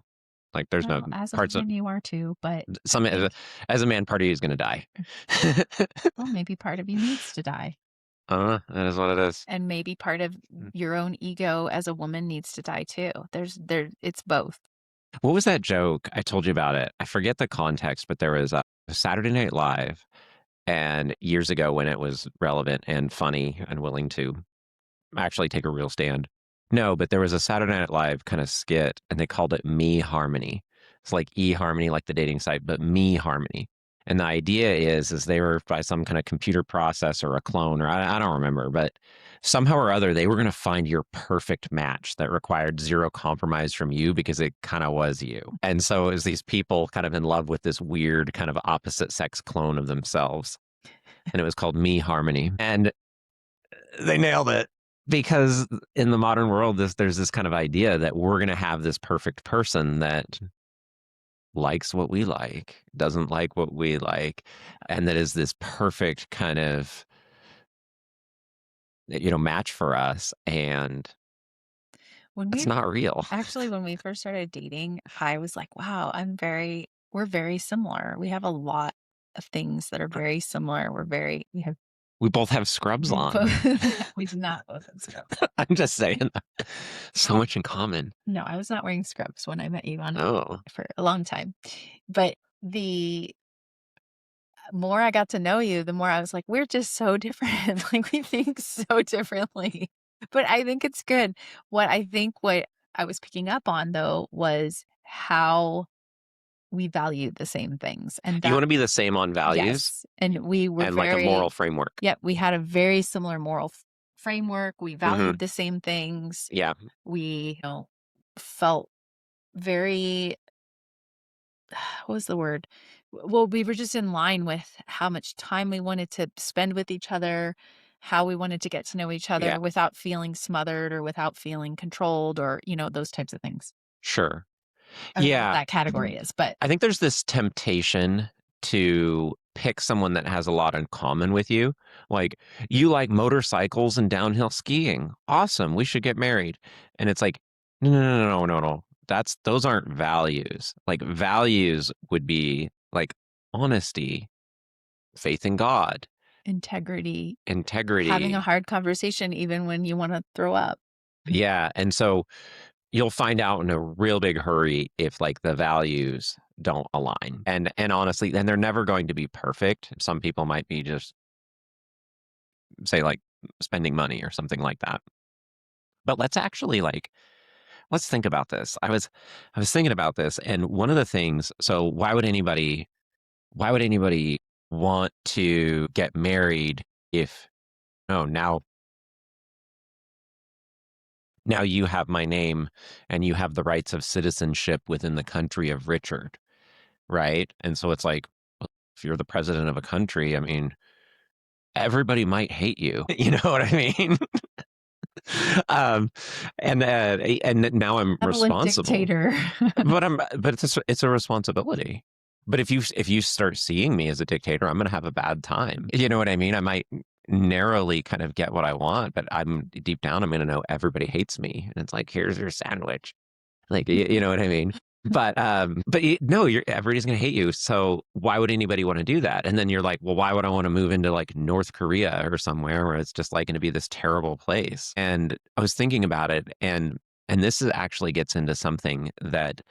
Speaker 1: Like there's no
Speaker 2: Well, as a
Speaker 1: parts of
Speaker 2: woman, you are too, but
Speaker 1: some,
Speaker 2: I think,
Speaker 1: as a man, part of you is going to die.
Speaker 2: well, maybe part of you needs to die.
Speaker 1: That is what it is.
Speaker 2: And maybe part of your own ego as a woman needs to die too. It's both.
Speaker 1: What was that joke? I told you about it. I forget the context, but there was a Saturday Night Live, and years ago when it was relevant and funny and willing to actually take a real stand. No, but there was a Saturday Night Live kind of skit, and they called it Me Harmony. It's like eHarmony, like the dating site, but Me Harmony. And the idea is they were by some kind of computer process or a clone, or I don't remember, but somehow or other, they were going to find your perfect match that required zero compromise from you because it kind of was you. And so it was these people kind of in love with this weird kind of opposite sex clone of themselves. And it was called Me Harmony. And they nailed it because in the modern world, there's this kind of idea that we're going to have this perfect person that likes what we like, doesn't like what we like, and that is this perfect kind of match for us, and
Speaker 2: When
Speaker 1: that's
Speaker 2: we
Speaker 1: not real.
Speaker 2: Actually, when we first started dating, I was like, wow, we're very similar. We have a lot of things that are very similar. We have,
Speaker 1: We both have scrubs
Speaker 2: we both,
Speaker 1: on.
Speaker 2: we did not both have scrubs.
Speaker 1: I'm just saying, so much in common.
Speaker 2: No, I was not wearing scrubs when I met you on
Speaker 1: Oh,
Speaker 2: for a long time. But the more I got to know you, the more I was like, we're just so different. Like we think so differently. But I think it's good. What I was picking up on though was how we valued the same things. And
Speaker 1: you
Speaker 2: that,
Speaker 1: want to be the same on values
Speaker 2: yes. And we were
Speaker 1: and like a moral
Speaker 2: very,
Speaker 1: framework.
Speaker 2: yeah, we had a very similar framework. We
Speaker 1: Hmm.
Speaker 2: valued the same things.
Speaker 1: Yeah,
Speaker 2: We, felt very, what was the word? Well, we were just in line with how much time we wanted to spend with each other, how we wanted to get to know each
Speaker 1: yeah,
Speaker 2: other without feeling smothered or without feeling controlled or, those types of things.
Speaker 1: sure.
Speaker 2: I don't know what
Speaker 1: Yeah,
Speaker 2: that category is, but
Speaker 1: I think there's this temptation to pick someone that has a lot in common with you. Like, you like motorcycles and downhill skiing. Awesome. We should get married. And it's like, no, no, no, no, no, no, no. Those aren't values. Like, values would be like honesty, faith in God,
Speaker 2: integrity, having a
Speaker 1: integrity.
Speaker 2: hard conversation even when you want to throw up.
Speaker 1: Yeah. And so you'll find out in a real big hurry if like the values don't align. And honestly, then they're never going to be perfect. Some people might be just say like spending money or something like that. But let's actually like let's think about this. I was thinking about this, and one of the things, so why would anybody want to get married if oh now you have my name and you have the rights of citizenship within the country of Richard, right? And so it's like, well, if you're the president of a country, I mean, everybody might hate you. You know what I mean? um, and now I'm
Speaker 2: Benevolent
Speaker 1: responsible.
Speaker 2: dictator.
Speaker 1: But it's a responsibility. But if you start seeing me as a dictator, I'm going to have a bad time. You know what I mean? I might narrowly kind of get what I want, but I'm deep down, I'm going to know everybody hates me, and it's like, here's your sandwich. Like, you know what I mean? No, everybody's going to hate you. So why would anybody want to do that? And then you're like, well, why would I want to move into like North Korea or somewhere where it's just like going to be this terrible place? And I was thinking about it, and this actually gets into something that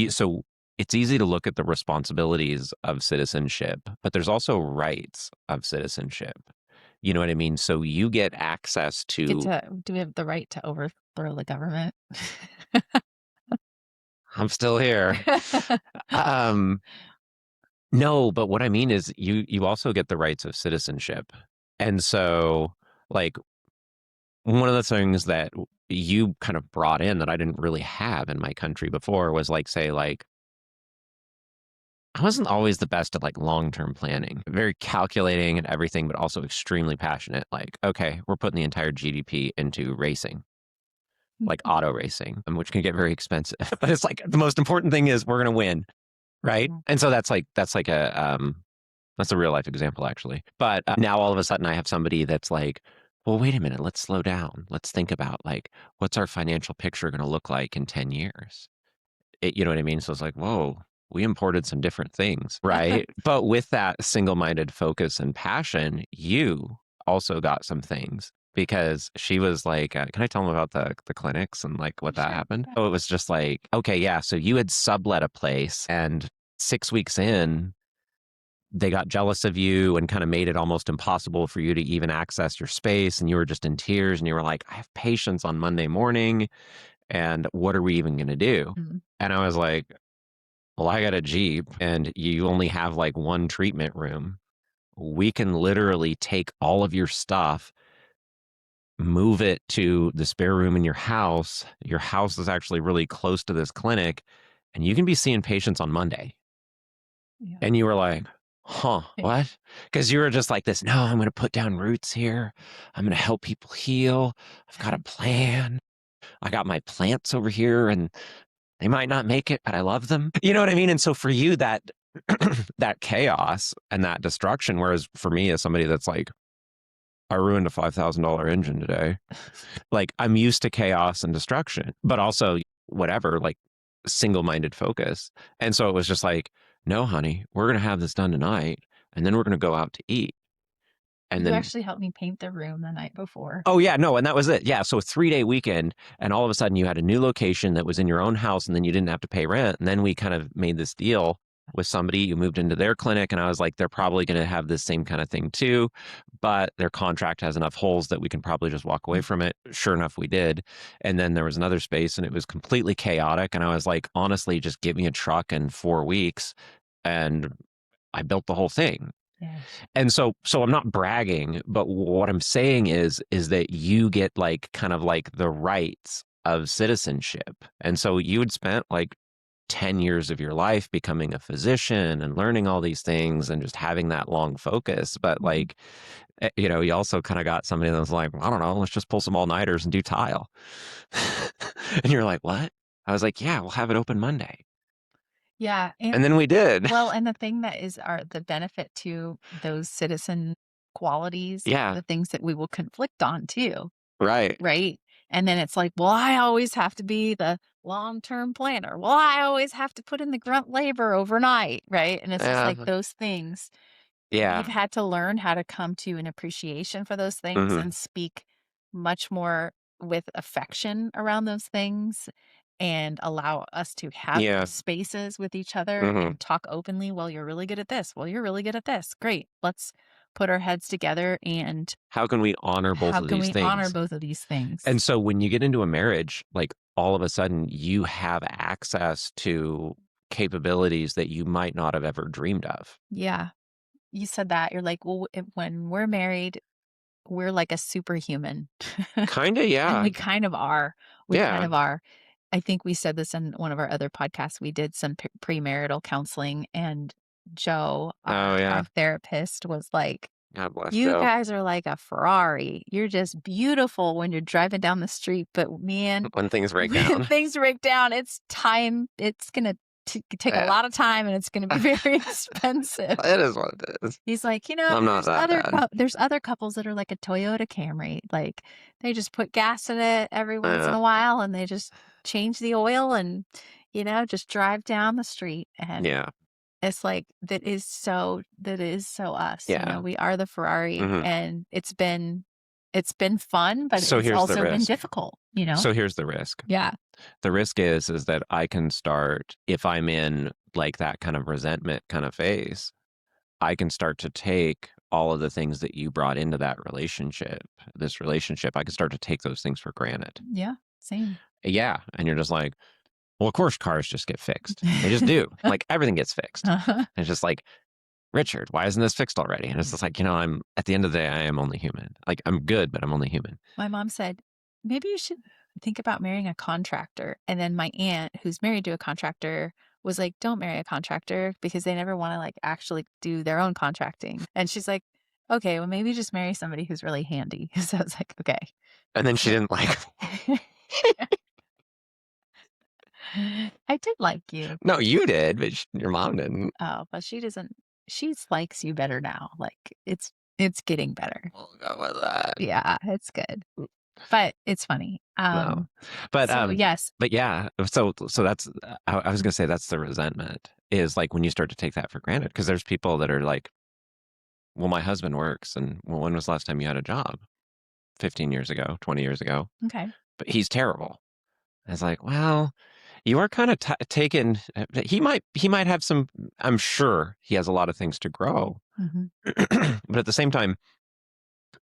Speaker 1: so it's easy to look at the responsibilities of citizenship, but there's also rights of citizenship. You know what I mean? So you get access
Speaker 2: Get
Speaker 1: to,
Speaker 2: to do we have the right to overthrow the government?
Speaker 1: I'm still here. Um, no, but what I mean is you also get the rights of citizenship. And so like one of the things that you kind of brought in that I didn't really have in my country before was like, say, like, I wasn't always the best at like long-term planning, very calculating and everything, but also extremely passionate. Like, okay, we're putting the entire GDP into racing, like auto racing, which can get very expensive. But it's like the most important thing is we're going to win, right?
Speaker 2: Mhm.
Speaker 1: And so that's a real life example actually. But now all of a sudden I have somebody that's like, well, wait a minute, let's slow down. Let's think about like what's our financial picture going to look like in 10 years? You know what I mean? So it's like, whoa, we imported some different things, right? But with that single-minded focus and passion, you also got some things because she was like, can I tell them about the clinics and like what that
Speaker 2: Sure.
Speaker 1: happened?
Speaker 2: Yeah.
Speaker 1: So it was just like, okay, yeah. So you had sublet a place, and 6 weeks in, they got jealous of you and kind of made it almost impossible for you to even access your space. And you were just in tears, and you were like, I have patients on Monday morning, and what are we even going to do?
Speaker 2: Mhm.
Speaker 1: And I was like, well, I got a Jeep and you only have like one treatment room. We can literally take all of your stuff, move it to the spare room in your house. Your house is actually really close to this clinic, and you can be seeing patients on Monday.
Speaker 2: Yeah.
Speaker 1: And you were like, huh, what? Because you were just like this, no, I'm going to put down roots here. I'm going to help people heal. I've got a plan. I got my plants over here, and they might not make it, but I love them. You know what I mean? And so for you, that that chaos and that destruction, whereas for me, as somebody that's like, I ruined a $5,000 engine today. Like I'm used to chaos and destruction, but also whatever, like single-minded focus. And so it was just like, no, honey, we're gonna have this done tonight, and then we're gonna go out to eat. And
Speaker 2: You
Speaker 1: then
Speaker 2: actually helped me paint the room the night before.
Speaker 1: oh yeah, no, and that was it. Yeah, so a 3-day weekend, and all of a sudden you had a new location that was in your own house, and then you didn't have to pay rent. And then we kind of made this deal with somebody. You moved into their clinic, and I was like, they're probably going to have this same kind of thing too, but their contract has enough holes that we can probably just walk away
Speaker 2: Mm.
Speaker 1: from it. Sure enough, we did. And then there was another space, and it was completely chaotic. And I was like, honestly, just give me a truck in 4 weeks, and I built the whole thing.
Speaker 2: Yeah.
Speaker 1: And so I'm not bragging, but what I'm saying is that you get like kind of like the rights of citizenship. And so you had spent like 10 years of your life becoming a physician and learning all these things and just having that long focus. But
Speaker 2: Mhm.
Speaker 1: like, you also kind of got somebody that was like, I don't know, let's just pull some all-nighters and do tile. And you're like, what? I was like, yeah, we'll have it open Monday.
Speaker 2: Yeah,
Speaker 1: And then we did.
Speaker 2: well, and the thing that is the benefit to those citizen qualities,
Speaker 1: Yeah,
Speaker 2: the things that we will conflict on too,
Speaker 1: right.
Speaker 2: right? And then it's like, well, I always have to be the long-term planner. Well, I always have to put in the grunt labor overnight, right? And it's just like
Speaker 1: Yeah.
Speaker 2: those things. We've
Speaker 1: Yeah.
Speaker 2: had to learn how to come to an appreciation for those things
Speaker 1: Hmm.
Speaker 2: and speak much more with affection around those things and allow us to have
Speaker 1: Yeah.
Speaker 2: those spaces with each other
Speaker 1: Hmm.
Speaker 2: and talk openly. Well, you're really good at this. Well, you're really good at this. Great. Let's put our heads together and
Speaker 1: How can we honor both
Speaker 2: how
Speaker 1: of
Speaker 2: can
Speaker 1: these
Speaker 2: we honor
Speaker 1: things?
Speaker 2: both of these things?
Speaker 1: And so when you get into a marriage, like all of a sudden you have access to capabilities that you might not have ever dreamed of.
Speaker 2: Yeah. You said that. You're like, well, when we're married, we're like a superhuman.
Speaker 1: Kinda,
Speaker 2: And
Speaker 1: yeah.
Speaker 2: we kind of are. We kind
Speaker 1: Yeah.
Speaker 2: of are. I think we said this in one of our other podcasts. We did some premarital counseling, and Joe,
Speaker 1: Oh,
Speaker 2: our
Speaker 1: yeah.
Speaker 2: therapist, was like,
Speaker 1: God bless
Speaker 2: You
Speaker 1: Joe.
Speaker 2: guys are like a Ferrari. You're just beautiful when you're driving down the street, but man,
Speaker 1: When things break
Speaker 2: when
Speaker 1: down.
Speaker 2: things break down, it's gonna take a
Speaker 1: Yeah.
Speaker 2: lot of time and it's gonna be very expensive.
Speaker 1: It is what it is.
Speaker 2: He's like,
Speaker 1: I'm not that bad.
Speaker 2: there's other couples that are like a Toyota Camry. Like they just put gas in it every once in
Speaker 1: Yeah.
Speaker 2: a while and they just change the oil and just drive down the street. And
Speaker 1: Yeah.
Speaker 2: it's like that is so us.
Speaker 1: Yeah.
Speaker 2: We are the Ferrari
Speaker 1: Mhm.
Speaker 2: and it's been fun, but
Speaker 1: So
Speaker 2: it's
Speaker 1: here's the
Speaker 2: also been
Speaker 1: risk.
Speaker 2: difficult.
Speaker 1: So here's the risk.
Speaker 2: Yeah.
Speaker 1: The risk is that I can start, if I'm in like that kind of resentment kind of phase, I can start to take all of the things that you brought into that relationship, this relationship, I can start to take those things for granted.
Speaker 2: Yeah. Same.
Speaker 1: Yeah. And you're just like, well, of course cars just get fixed. They just do. Like everything gets fixed.
Speaker 2: Uh-huh.
Speaker 1: And it's just like, Richard, why isn't this fixed already? And it's just like, I'm at the end of the day, I am only human. Like I'm good, but I'm only human.
Speaker 2: My mom said, maybe you should think about marrying a contractor. And then my aunt, who's married to a contractor, was like, don't marry a contractor because they never want to like actually do their own contracting. And she's like, okay, well, maybe just marry somebody who's really handy. So I was like, okay.
Speaker 1: And then she
Speaker 2: So
Speaker 1: didn't like,
Speaker 2: I did like you.
Speaker 1: no, you did, but your mom didn't.
Speaker 2: Oh, but she doesn't, she likes you better now. Like it's getting better.
Speaker 1: We'll go with that.
Speaker 2: Yeah, it's good. But it's funny.
Speaker 1: No, but
Speaker 2: So yes.
Speaker 1: but yeah. So that's I was gonna say that's the resentment is like when you start to take that for granted because there's people that are like, well, my husband works, and well, when was the last time you had a job? 15 years ago, 20 years ago,
Speaker 2: Okay.
Speaker 1: but he's terrible. And it's like, well, you are kind of taken. He might have some. I'm sure he has a lot of things to grow,
Speaker 2: Hmm.
Speaker 1: but at the same time,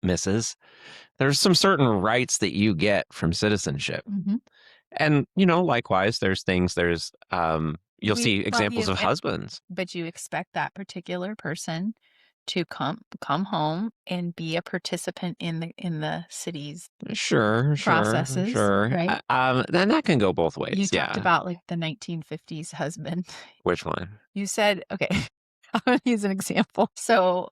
Speaker 1: Mrs. There's some certain rights that you get from citizenship.
Speaker 2: Hmm.
Speaker 1: And, likewise, you'll see
Speaker 2: Well,
Speaker 1: examples of husbands.
Speaker 2: but you expect that particular person to come home and be a participant in the city's
Speaker 1: Sure, sure,
Speaker 2: processes,
Speaker 1: sure.
Speaker 2: right?
Speaker 1: Then that can go both
Speaker 2: You
Speaker 1: ways.
Speaker 2: talked
Speaker 1: Yeah.
Speaker 2: about like the 1950s husband.
Speaker 1: Which one?
Speaker 2: You said, okay, I'm gonna use an example. So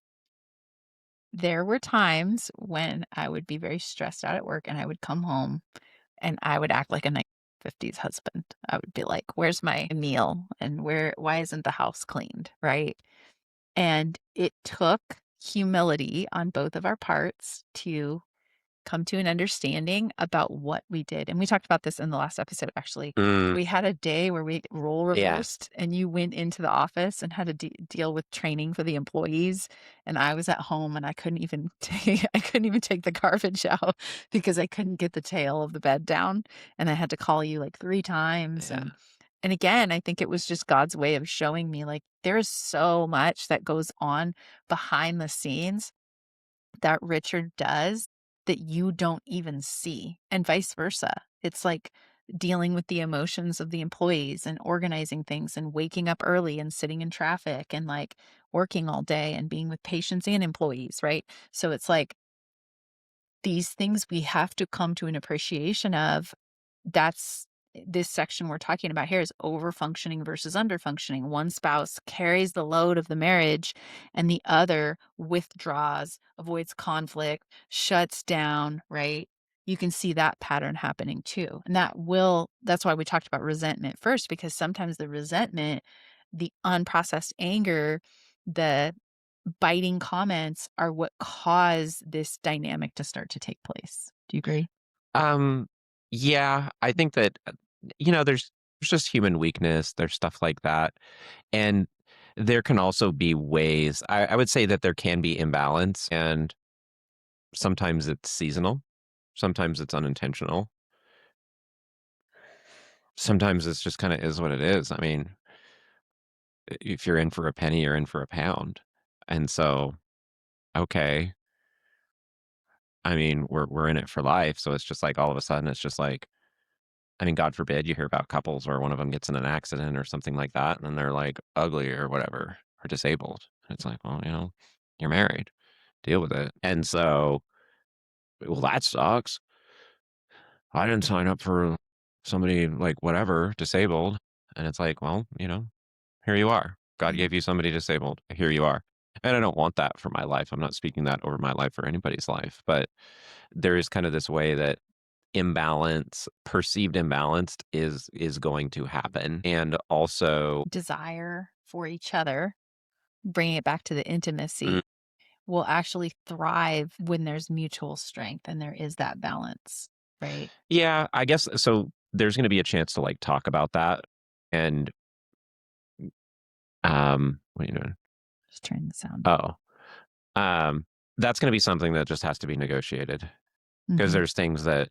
Speaker 2: there were times when I would be very stressed out at work and I would come home and I would act like a 1950s husband. I would be like, "Where's my meal? And why isn't the house cleaned?" Right? And it took humility on both of our parts to come to an understanding about what we did. And we talked about this in the last episode, actually.
Speaker 1: Mm,
Speaker 2: We had a day where we role
Speaker 1: yeah.
Speaker 2: reversed and you went into the office and had to deal with training for the employees. And I was at home and I couldn't even take the garbage out because I couldn't get the tail of the bed down. And I had to call you like 3 times.
Speaker 1: Yeah.
Speaker 2: And again, I think it was just God's way of showing me like there is so much that goes on behind the scenes that Richard does that you don't even see, and vice versa. It's like dealing with the emotions of the employees and organizing things and waking up early and sitting in traffic and like working all day and being with patients and employees, right? So it's like these things we have to come to an appreciation of. That's this section we're talking about here is over functioning versus under functioning. One spouse carries the load of the marriage and the other withdraws, avoids conflict, shuts down, right? You can see that pattern happening too. And that's why we talked about resentment first, because sometimes the resentment, the unprocessed anger, the biting comments are what cause this dynamic to start to take place. Do you agree?
Speaker 1: Um, yeah, I think that, there's just human weakness. There's stuff like that. And there can also be ways, I would say that there can be imbalance, and sometimes it's seasonal. Sometimes it's unintentional. Sometimes it's just kind of is what it is. I mean, if you're in for a penny, you're in for a pound. And so, okay, I mean, we're in it for life. So it's just like all of a sudden, it's just like, I mean, God forbid you hear about couples where one of them gets in an accident or something like that, and then they're like ugly or whatever, or disabled. It's like, well, you're married, deal with it. And so, well, that sucks. I didn't sign up for somebody like whatever disabled. And it's like, well, here you are. God
Speaker 2: Yeah.
Speaker 1: gave you somebody disabled. Here you are. And I don't want that for my life. I'm not speaking that over my life or anybody's life, but there is kind of this way that imbalance, perceived imbalanced is going to happen. And also,
Speaker 2: Desire for each other, bringing it back to the
Speaker 1: mm,
Speaker 2: intimacy, will actually thrive when there's mutual strength and there is that balance, right?
Speaker 1: yeah, I guess so there's going to be a chance to like talk about that. And what are you doing?
Speaker 2: Just turn the sound.
Speaker 1: Oh, um, that's going to be something that just has to be negotiated because
Speaker 2: Mhm.
Speaker 1: there's things that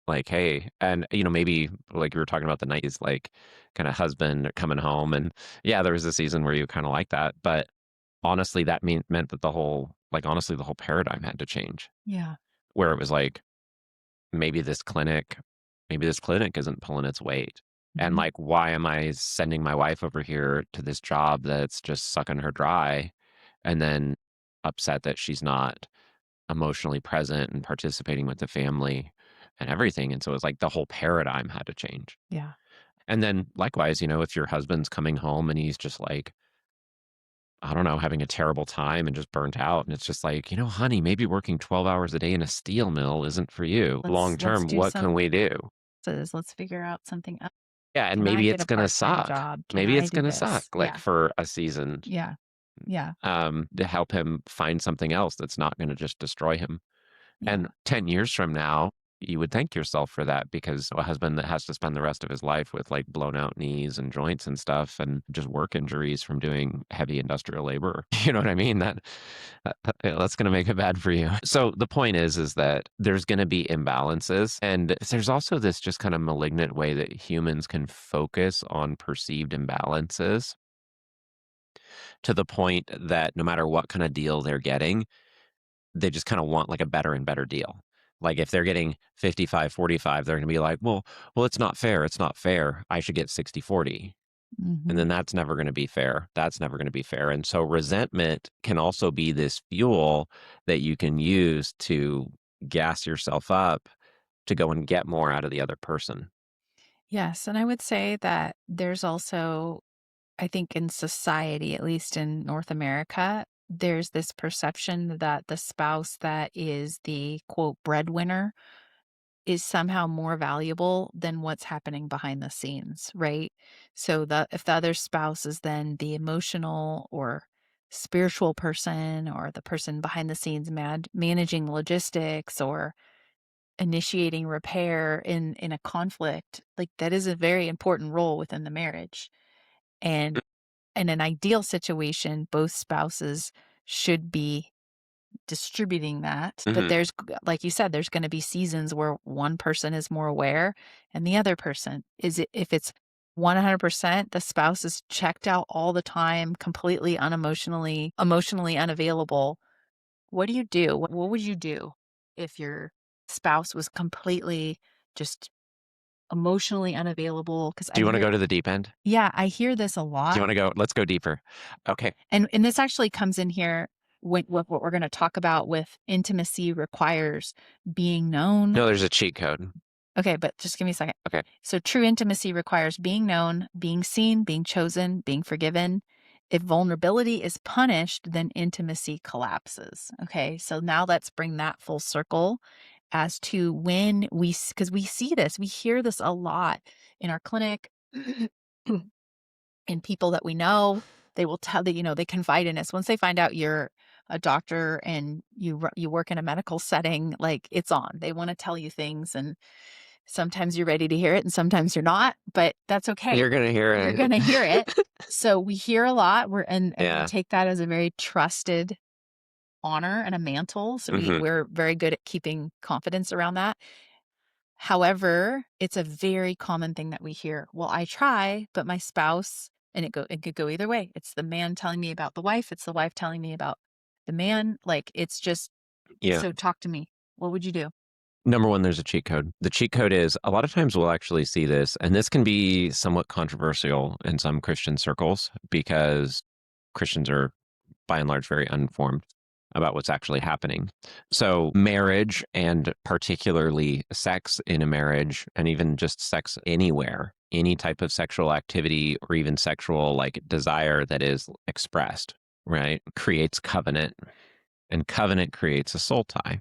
Speaker 1: like, hey, and maybe like you were talking about the night is like kind of husband coming home, and yeah, there was a season where you kind of like that, but honestly, that meant that honestly, the whole paradigm had to change,
Speaker 2: Yeah.
Speaker 1: where it was like maybe this clinic, maybe this clinic isn't pulling its weight, and
Speaker 2: Mhm.
Speaker 1: like, why am I sending my wife over here to this job that's just sucking her dry, and then upset that she's not emotionally present and participating with the family and everything. And so it's like the whole paradigm had to change.
Speaker 2: Yeah.
Speaker 1: And then likewise, if your husband's coming home and he's just like, I don't know, having a terrible time and just burnt out. And it's just like, honey, maybe working 12 hours a day in a steel mill isn't for you.
Speaker 2: Let's
Speaker 1: Long
Speaker 2: let's
Speaker 1: term,
Speaker 2: do
Speaker 1: what
Speaker 2: some
Speaker 1: can we do?
Speaker 2: let's figure out something else.
Speaker 1: Yeah. And
Speaker 2: Can I
Speaker 1: maybe
Speaker 2: get
Speaker 1: it's
Speaker 2: a
Speaker 1: going to
Speaker 2: part-time
Speaker 1: suck.
Speaker 2: job? Can
Speaker 1: Maybe
Speaker 2: I
Speaker 1: it's
Speaker 2: do
Speaker 1: going to suck
Speaker 2: this?
Speaker 1: like
Speaker 2: Yeah.
Speaker 1: for a season,
Speaker 2: Yeah. Yeah.
Speaker 1: to help him find something else that's not going to just destroy him. And
Speaker 2: Yeah.
Speaker 1: 10 years from now, you would thank yourself for that because a husband that has to spend the rest of his life with like blown out knees and joints and stuff and just work injuries from doing heavy industrial labor. You know what I mean? That's going to make it bad for you. So the point is that there's going to be imbalances. And there's also this just kind of malignant way that humans can focus on perceived imbalances to the point that no matter what kind of deal they're getting, they just kind of want like a better and better deal. Like if they're getting 55-45, they're going to be like, well, it's not fair. It's not fair. I should get 60-40. And
Speaker 2: Mhm.
Speaker 1: then that's never going to be fair. That's never going to be fair. And so resentment can also be this fuel that you can use to gas yourself up to go and get more out of the other person.
Speaker 2: Yes, and I would say that there's also, I think in society, at least in North America, there's this perception that the spouse that is the quote breadwinner is somehow more valuable than what's happening behind the scenes, right? So the if the other spouse is then the emotional or spiritual person or the person behind the scenes managing logistics or initiating repair in a conflict, like that is a very important role within the marriage. And in an ideal situation, both spouses should be distributing that, but
Speaker 1: Hmm.
Speaker 2: like you said, there's gonna be seasons where one person is more aware and the other person is it if it's 100% the spouse is checked out all the time, completely emotionally unavailable, what do you do? What would you do if your spouse was completely just emotionally unavailable? Because
Speaker 1: Do
Speaker 2: I
Speaker 1: you want to
Speaker 2: hear
Speaker 1: go to the deep end?
Speaker 2: yeah, I hear this a
Speaker 1: Do you
Speaker 2: lot.
Speaker 1: want to go? Let's go deeper. Okay.
Speaker 2: And this actually comes in here with what we're gonna talk about with intimacy requires being known.
Speaker 1: No, there's a cheat code.
Speaker 2: Okay, but just give me a second.
Speaker 1: Okay.
Speaker 2: So true intimacy requires being known, being seen, being chosen, being forgiven. If vulnerability is punished, then intimacy collapses. Okay, so now let's bring that full circle as to when because we see this, we hear this a lot in our clinic. And people that we know, they will tell that, they confide in us. Once they find out you're a doctor and you work in a medical setting, like it's on. They want to tell you things and sometimes you're ready to hear it and sometimes you're not, but that's okay.
Speaker 1: You're going to hear
Speaker 2: You're going to hear it.
Speaker 1: it.
Speaker 2: So we hear a lot and we
Speaker 1: Yeah.
Speaker 2: take that as a very trusted honor and a mantle. So
Speaker 1: Hmm.
Speaker 2: we're very good at keeping confidence around that. However, it's a very common thing that we hear. Well, I try, but my spouse, and it could go either way. It's the man telling me about the wife, it's the wife telling me about the man. Like it's just
Speaker 1: Yeah.
Speaker 2: so talk to me. What would you do?
Speaker 1: Number one, there's a cheat code. The cheat code is a lot of times we'll actually see this, and this can be somewhat controversial in some Christian circles because Christians are by and large very uninformed about what's actually happening. So, marriage and particularly sex in a marriage, and even just sex anywhere, any type of sexual activity or even sexual like desire that is expressed. right, creates covenant, and covenant creates a soul tie.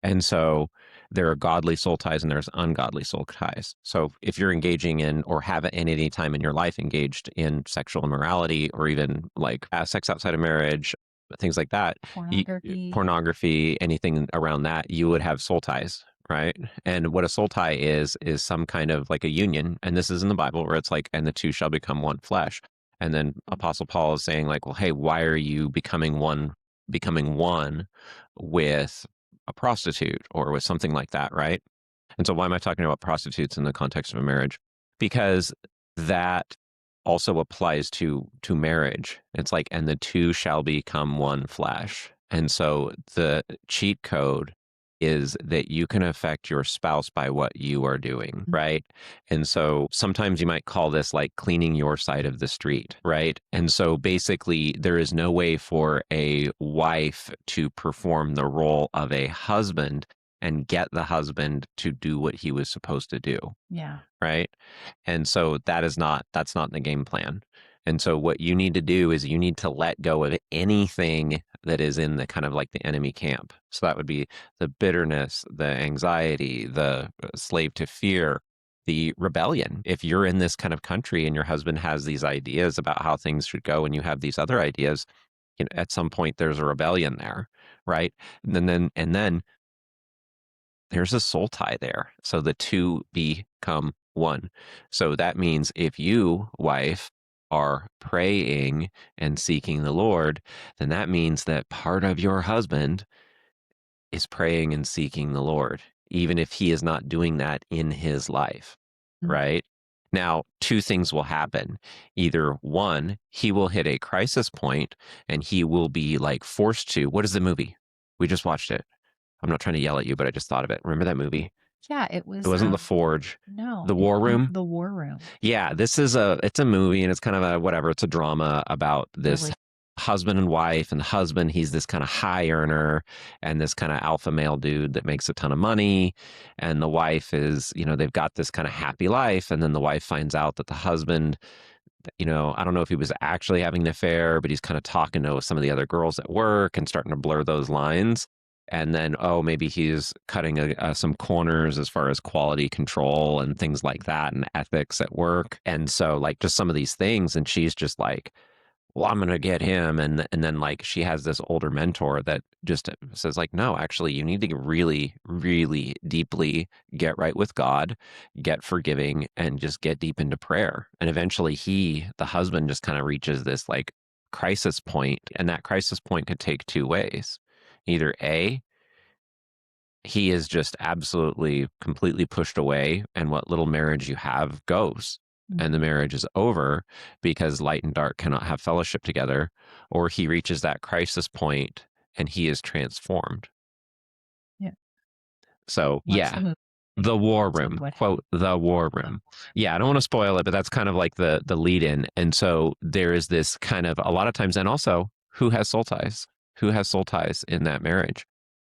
Speaker 1: And so there are godly soul ties and there's ungodly soul ties. So if you're engaging in or have at any time in your life engaged in sexual immorality or even like sex outside of marriage, things like that,
Speaker 2: Pornography.
Speaker 1: pornography, anything around that, you would have soul ties, right? And what a soul tie is some kind of like a union. And this is in the Bible where it's like, and the two shall become one flesh. And then Apostle Paul is saying like, well, hey, why are you becoming one with a prostitute or with something like that, right? And so why am I talking about prostitutes in the context of a marriage? Because that also applies to marriage. It's like, and the two shall become one flesh. And so the cheat code is that you can affect your spouse by what you are doing, right? And so sometimes you might call this like cleaning your side of the street, right? And so basically, there is no way for a wife to perform the role of a husband and get the husband to do what he was supposed to do,
Speaker 2: Yeah.
Speaker 1: right? And so that's not the game plan. And so what you need to do is you need to let go of anything that is in the kind of like the enemy camp. So that would be the bitterness, the anxiety, the slave to fear, the rebellion. If you're in this kind of country and your husband has these ideas about how things should go and you have these other ideas, you know, at some point there's a rebellion there, right? And then there's a soul tie there. So the two become one. So that means if you, wife, are praying and seeking the Lord, then that means that part of your husband is praying and seeking the Lord, even if he is not doing that in his life,
Speaker 2: Mm.
Speaker 1: right? Now, two things will happen. Either one, he will hit a crisis point and he will be like forced to. What is the movie? We just watched it. I'm not trying to yell at you, but I just thought of it. Remember that movie?
Speaker 2: Yeah, it
Speaker 1: It
Speaker 2: was,
Speaker 1: wasn't The Forge,
Speaker 2: no,
Speaker 1: The
Speaker 2: it's
Speaker 1: War
Speaker 2: not
Speaker 1: Room.
Speaker 2: The War Room.
Speaker 1: Yeah, it's a movie and it's kind of a whatever. It's a drama about this
Speaker 2: Really?
Speaker 1: husband and wife, and the husband, he's this kind of high earner and this kind of alpha male dude that makes a ton of money. And the wife is, you know, they've got this kind of happy life. And then the wife finds out that the husband, you know, I don't know if he was actually having an affair, but he's kind of talking to some of the other girls at work and starting to blur those lines. And then, oh, maybe he's cutting some corners as far as quality control and things like that and ethics at work. And so, like, just some of these things. And she's just like, well, I'm gonna get him, and then like she has this older mentor that just says like, no, actually, you need to really, really deeply get right with God, get forgiving, and just get deep into prayer. And eventually, the husband, just kind of reaches this like crisis point, and that crisis point could take two ways. Either A, he is just absolutely completely pushed away and what little marriage you have goes
Speaker 2: Mm.
Speaker 1: and the marriage is over because light and dark cannot have fellowship together, or he reaches that crisis point and he is transformed.
Speaker 2: Yeah.
Speaker 1: So
Speaker 2: Watch the
Speaker 1: yeah,
Speaker 2: movie.
Speaker 1: the war
Speaker 2: Tell me
Speaker 1: room,
Speaker 2: what
Speaker 1: quote, the war
Speaker 2: happened.
Speaker 1: room. Yeah, I don't want to spoil it, but that's kind of like the lead in. And so there is this kind of a lot of times, and also who has soul ties, in that marriage,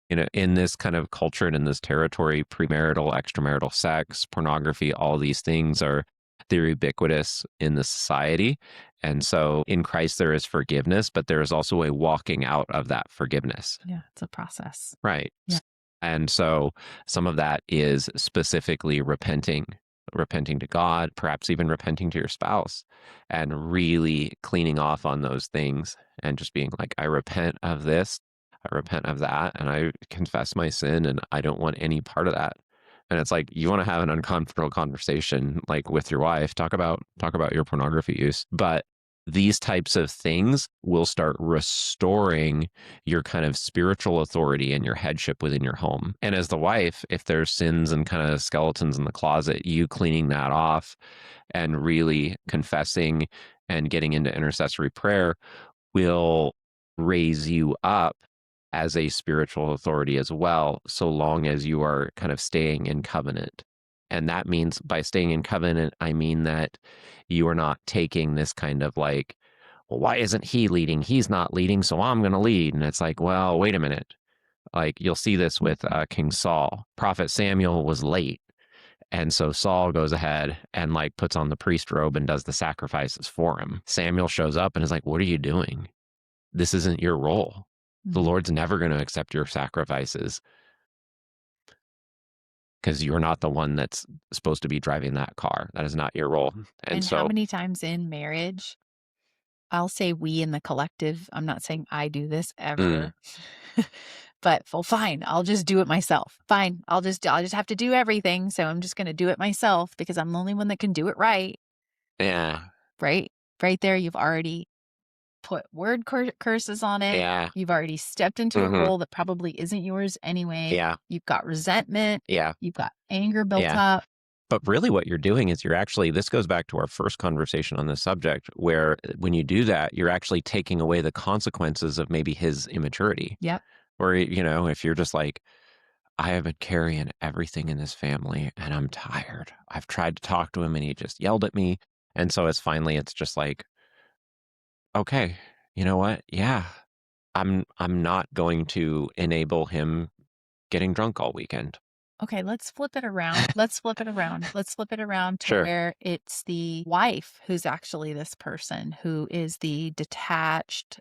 Speaker 1: you know, in this kind of culture and in this territory, premarital, extramarital sex, pornography, all these things are they're ubiquitous in the society. And so in Christ, there is forgiveness, but there is also a walking out of that forgiveness.
Speaker 2: Yeah, it's a process.
Speaker 1: Right.
Speaker 2: Yeah.
Speaker 1: And so some of that is specifically repenting to God, perhaps even repenting to your spouse and really cleaning off on those things and just being like, I repent of this, I repent of that, and I confess my sin and I don't want any part of that. And it's like you want to have an uncomfortable conversation like with your wife, talk about your pornography use. But these types of things will start restoring your kind of spiritual authority and your headship within your home. And as the wife, if there's sins and kind of skeletons in the closet, you cleaning that off and really confessing and getting into intercessory prayer will raise you up as a spiritual authority as well, so long as you are kind of staying in covenant. And that means by staying in covenant, I mean that you are not taking this kind of like, well, why isn't he leading? He's not leading, so I'm going to lead. And it's like, well, wait a minute. Like you'll see this with King Saul. Prophet Samuel was late. And so Saul goes ahead and like puts on the priest robe and does the sacrifices for him. Samuel shows up and is like, what are you doing? This isn't your role. The
Speaker 2: Mhm.
Speaker 1: Lord's never going to accept your sacrifices because you're not the one that's supposed to be driving that car. That is not your role. And
Speaker 2: And how
Speaker 1: so,
Speaker 2: many times in marriage, I'll say we in the collective, I'm not saying I do this
Speaker 1: mm,
Speaker 2: ever. But well, fine, I'll just do it myself. Fine, I'll just have to do everything, so I'm just gonna do it myself because I'm the only one that can do it right,
Speaker 1: yeah,
Speaker 2: right? Right there, you've already put word curses on it.
Speaker 1: yeah,
Speaker 2: You've already stepped into a
Speaker 1: hmm,
Speaker 2: role that probably isn't yours anyway.
Speaker 1: yeah,
Speaker 2: You've got resentment.
Speaker 1: yeah,
Speaker 2: You've got anger built
Speaker 1: yeah.
Speaker 2: up.
Speaker 1: But really, what you're doing is you're actually, this goes back to our first conversation on this subject, where when you do that, you're actually taking away the consequences of maybe his immaturity.
Speaker 2: Yep.
Speaker 1: Or, if you're just like, I have been carrying everything in this family and I'm tired. I've tried to talk to him and he just yelled at me. And so it's just like, okay, you know what? Yeah, I'm not going to enable him getting drunk all weekend.
Speaker 2: Okay, let's flip it around. Let's flip it around. Let's flip it around to
Speaker 1: Sure.
Speaker 2: where it's the wife who's actually this person who is the detached,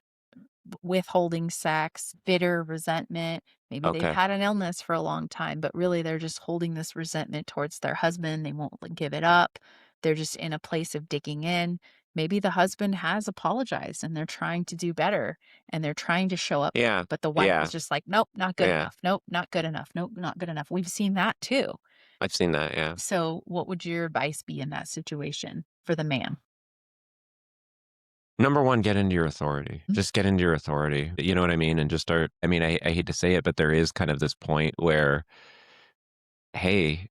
Speaker 2: withholding sex, bitter resentment. Maybe they've
Speaker 1: Okay.
Speaker 2: had an illness for a long time, but really they're just holding this resentment towards their husband. They won't give it up. They're just in a place of digging in. Maybe the husband has apologized and they're trying to do better and they're trying to show up better.
Speaker 1: Yeah.
Speaker 2: But the wife is
Speaker 1: Yeah.
Speaker 2: just like, nope, not good
Speaker 1: Yeah.
Speaker 2: enough. Nope, not good enough. Nope, not good enough. We've seen that too.
Speaker 1: I've seen that. Yeah.
Speaker 2: So, what would your advice be in that situation for the man?
Speaker 1: Number one, get into your authority.
Speaker 2: Mm.
Speaker 1: Just get into your authority. You know what I mean? And just start. I mean, I hate to say it, but there is kind of this point where, hey,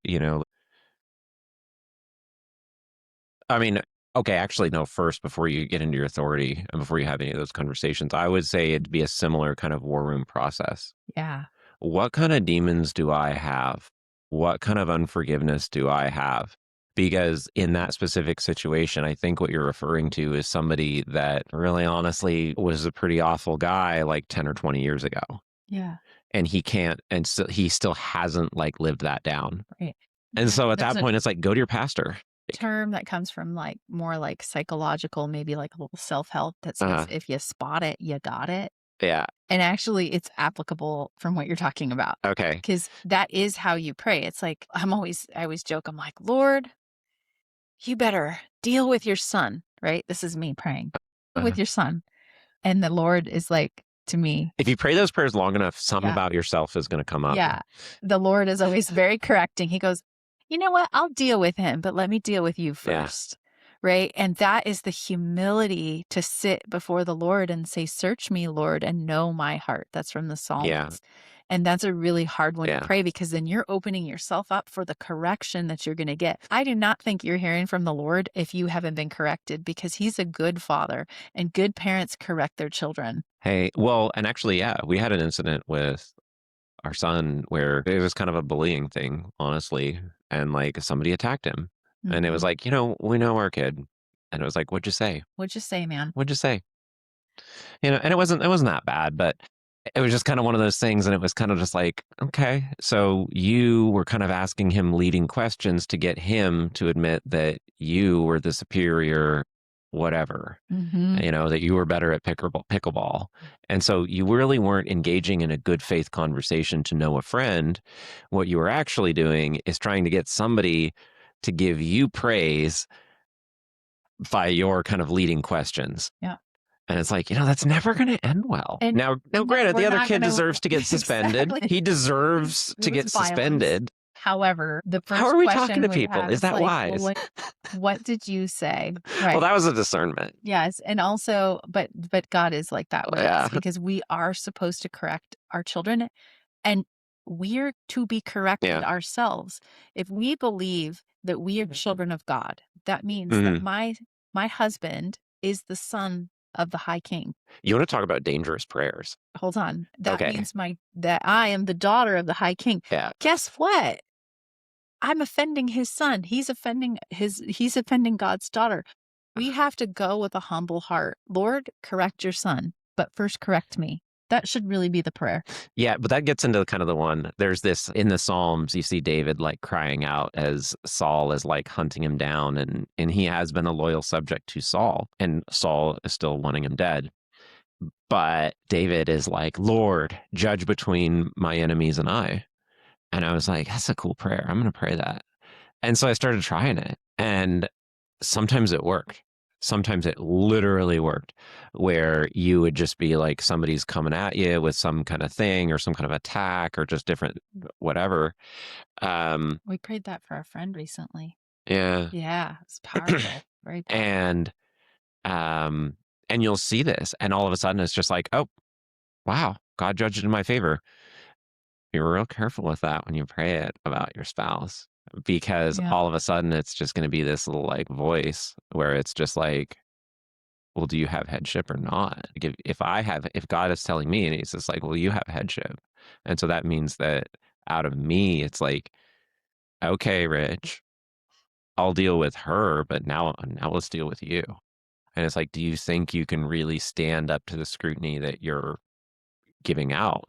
Speaker 1: I mean, okay, actually, no, first, before you get into your authority and before you have any of those conversations, I would say it'd be a similar kind of war room process.
Speaker 2: Yeah.
Speaker 1: What kind of demons do I have? What kind of unforgiveness do I have? Because in that specific situation, I think what you're referring to is somebody that really honestly was a pretty awful guy like 10 or 20 years ago.
Speaker 2: Yeah.
Speaker 1: And he can't, and so he still hasn't like lived that down.
Speaker 2: Right.
Speaker 1: And so at
Speaker 2: There's
Speaker 1: that
Speaker 2: a
Speaker 1: point, it's like, go to your pastor.
Speaker 2: term that comes from like more like psychological, maybe like a little self-help that says
Speaker 1: Uh,
Speaker 2: if you spot it, you got it.
Speaker 1: yeah.
Speaker 2: And actually it's applicable from what you're talking about
Speaker 1: Okay.
Speaker 2: because that is how you pray. It's like I always joke, I'm like, Lord, you better deal with your son, right? This is me praying with
Speaker 1: Uh,
Speaker 2: your son. And the Lord is like to me,
Speaker 1: if you pray those prayers long enough, something
Speaker 2: yeah,
Speaker 1: about yourself is going to come up.
Speaker 2: yeah. The Lord is always very correcting. He goes, you know what? I'll deal with him, but let me deal with you
Speaker 1: Yeah.
Speaker 2: first. Right. And that is the humility to sit before the Lord and say, search me, Lord, and know my heart. That's from the
Speaker 1: Yeah.
Speaker 2: Psalms. And that's a really hard one to
Speaker 1: Yeah.
Speaker 2: pray because then you're opening yourself up for the correction that you're going to get. I do not think you're hearing from the Lord if you haven't been corrected because he's a good father and good parents correct their children.
Speaker 1: Hey, well, and actually, yeah, we had an incident with our son where it was kind of a bullying thing, honestly. And like somebody attacked him. And it was
Speaker 2: Mhm.
Speaker 1: like, we know our kid. And it was like, what'd you say?
Speaker 2: What'd you say, man?
Speaker 1: What'd you say? And it wasn't that bad, but it was just kind of one of those things. And it was kind of just like, okay. So you were kind of asking him leading questions to get him to admit that you were the superior whatever,
Speaker 2: Mhm.
Speaker 1: that you were better at pickleball. And so you really weren't engaging in a good faith conversation to know a friend. What you were actually doing is trying to get somebody to give you praise by your kind of leading questions.
Speaker 2: Yeah.
Speaker 1: And it's like, that's never going to end well.
Speaker 2: And
Speaker 1: Now,
Speaker 2: no,
Speaker 1: granted,
Speaker 2: we're
Speaker 1: the other
Speaker 2: not
Speaker 1: kid
Speaker 2: gonna
Speaker 1: deserves to get suspended.
Speaker 2: exactly.
Speaker 1: He deserves
Speaker 2: It
Speaker 1: to
Speaker 2: was
Speaker 1: get
Speaker 2: violence.
Speaker 1: suspended.
Speaker 2: However, the
Speaker 1: How
Speaker 2: first
Speaker 1: are we talking
Speaker 2: question
Speaker 1: to
Speaker 2: we
Speaker 1: people?
Speaker 2: have
Speaker 1: Is
Speaker 2: is
Speaker 1: that
Speaker 2: like, well,
Speaker 1: wise?
Speaker 2: what did you say?
Speaker 1: Well,
Speaker 2: Right.
Speaker 1: that was a discernment.
Speaker 2: Yes. And also, but God is like that with us
Speaker 1: Yeah.
Speaker 2: because we are supposed to correct our children and we're to be corrected
Speaker 1: Yeah.
Speaker 2: ourselves. If we believe that we are children of God, that means that
Speaker 1: Hmm.
Speaker 2: my husband is the son of the high king.
Speaker 1: You want to talk about dangerous prayers?
Speaker 2: Hold on. That
Speaker 1: Okay.
Speaker 2: means that I am the daughter of the high king.
Speaker 1: Yeah.
Speaker 2: Guess what? I'm offending his son. He's offending God's daughter. We have to go with a humble heart. Lord, correct your son, but first correct me. That should really be the prayer.
Speaker 1: Yeah, but that gets into kind of the one. There's this in the Psalms, you see David like crying out as Saul is like hunting him down, and he has been a loyal subject to Saul, and Saul is still wanting him dead. But David is like, Lord, judge between my enemies and I. And I was like, that's a cool prayer. I'm going to pray that. And so I started trying it. And sometimes it worked. Sometimes it literally worked, where you would just be like, somebody's coming at you with some kind of thing or some kind of attack or just different whatever.
Speaker 2: We prayed that for a friend recently.
Speaker 1: Yeah.
Speaker 2: Yeah, it's powerful. Very powerful.
Speaker 1: Um, and you'll see this, and all of a sudden it's just like, oh, wow, God judged it in my favor. Be real careful with that when you pray it about your spouse, because
Speaker 2: Yeah.
Speaker 1: all of a sudden it's just going to be this little like voice where it's just like, well, do you have headship or not? Like if God is telling me, and he's just like, well, you have headship. And so that means that out of me, it's like, okay, Rich, I'll deal with her, but now let's deal with you. And it's like, do you think you can really stand up to the scrutiny that you're giving out?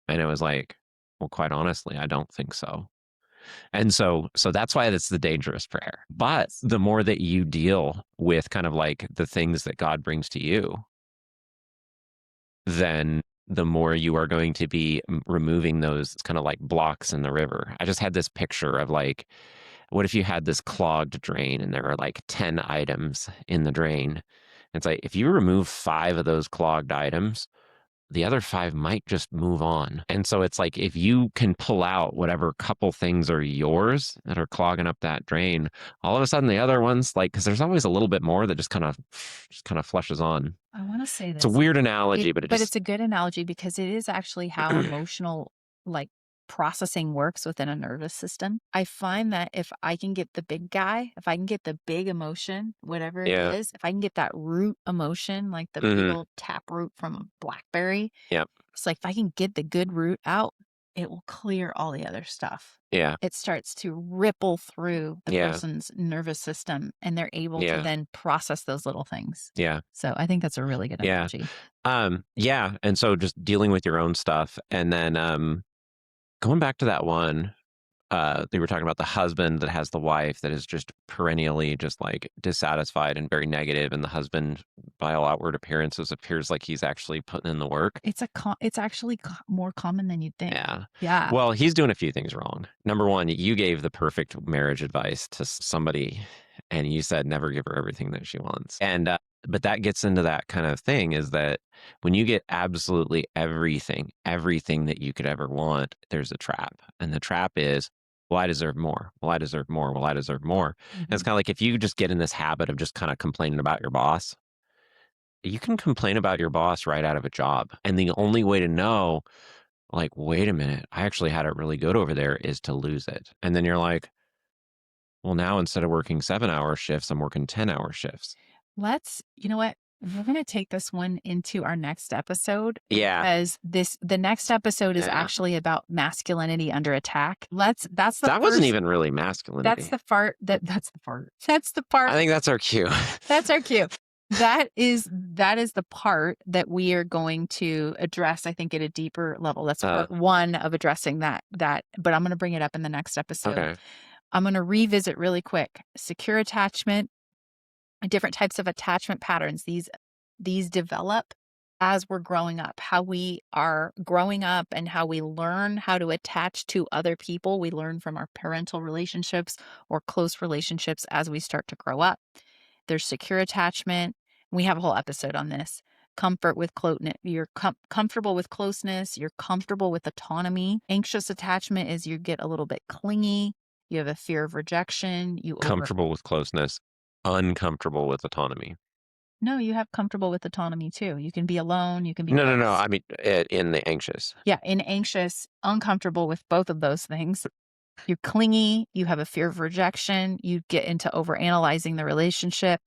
Speaker 1: And it was like, well, quite honestly, I don't think so. And so that's why it's the dangerous prayer. But the more that you deal with kind of like the things that God brings to you, then the more you are going to be removing those kind of like blocks in the river. I just had this picture of like, what if you had this clogged drain and there are like 10 items in the drain? It's like, if you remove 5 of those clogged items, the other 5 might just move on. And so it's like, if you can pull out whatever couple things are yours that are clogging up that drain, all of a sudden the other ones, like, because there's always a little bit more that just kind of flushes on.
Speaker 2: I want to say
Speaker 1: It's a
Speaker 2: this.
Speaker 1: weird analogy, but
Speaker 2: It's a good analogy because it is actually how emotional like processing works within a nervous system. I find that if I can get the big guy, if I can get the big emotion, whatever it
Speaker 1: yeah.
Speaker 2: is, if I can get that root emotion, like the big old tap root from a blackberry,
Speaker 1: Yep.
Speaker 2: it's like if I can get the good root out, it will clear all the other stuff.
Speaker 1: Yeah.
Speaker 2: It starts to ripple through the
Speaker 1: Yeah.
Speaker 2: person's nervous system and they're able to
Speaker 1: Yeah.
Speaker 2: then process those little things.
Speaker 1: Yeah.
Speaker 2: So I think that's a really good
Speaker 1: Yeah.
Speaker 2: analogy.
Speaker 1: Yeah. And so just dealing with your own stuff. And then going back to that one, they were talking about the husband that has the wife that is just perennially just like dissatisfied and very negative, and the husband, by all outward appearances, appears like he's actually putting in the work.
Speaker 2: It's actually more common than you'd think.
Speaker 1: Yeah.
Speaker 2: Yeah.
Speaker 1: Well, he's doing a few things wrong. Number one, you gave the perfect marriage advice to somebody, and you said never give her everything that she wants. And but that gets into that kind of thing, is that when you get absolutely everything that you could ever want, there's a trap. And the trap is, well, I deserve more. Well, I deserve more. Well, I deserve more. And it's kind of like, if you just get in this habit of just kind of complaining about your boss, you can complain about your boss right out of a job. And the only way to know, like, wait a minute, I actually had it really good over there, is to lose it. And then you're like, well, now instead of working 7-hour shifts, I'm working 10-hour shifts.
Speaker 2: You know what? We're going to take this one into our next episode.
Speaker 1: Yeah.
Speaker 2: Because the next episode is
Speaker 1: Yeah.
Speaker 2: actually about masculinity under attack.
Speaker 1: That wasn't even really masculinity.
Speaker 2: That's the part. That's the part.
Speaker 1: I think that's our cue.
Speaker 2: That's our cue. That is the part that we are going to address, I think, at a deeper level. That's part 1 of addressing that, but I'm going to bring it up in the next episode.
Speaker 1: Okay.
Speaker 2: I'm going to revisit really quick. Secure attachment, different types of attachment patterns. These develop as we're growing up, how we are growing up and how we learn how to attach to other people. We learn from our parental relationships or close relationships as we start to grow up. There's secure attachment. We have a whole episode on this. Comfort with closeness. You're comfortable with closeness. You're comfortable with autonomy. Anxious attachment is you get a little bit clingy. You have a fear of rejection.
Speaker 1: Comfortable with closeness, uncomfortable with autonomy.
Speaker 2: No, you have comfortable with autonomy too. You can be alone. You can be
Speaker 1: No. I mean, in the anxious.
Speaker 2: Yeah, in anxious, uncomfortable with both of those things. You're clingy, you have a fear of rejection, you get into overanalyzing the relationship.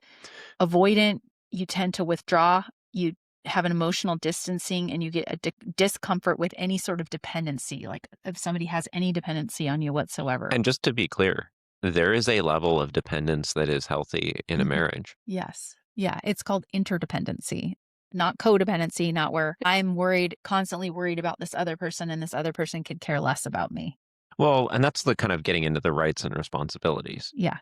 Speaker 2: Avoidant, you tend to withdraw, you have an emotional distancing, and you get a discomfort with any sort of dependency, like if somebody has any dependency on you whatsoever.
Speaker 1: And just to be clear, there is a level of dependence that is healthy in a marriage.
Speaker 2: Yes. Yeah, it's called interdependency. not codependency, not where I'm worried, constantly worried about this other person and this other person could care less about me.
Speaker 1: Well, and that's the kind of getting into the rights and responsibilities.
Speaker 2: Yeah.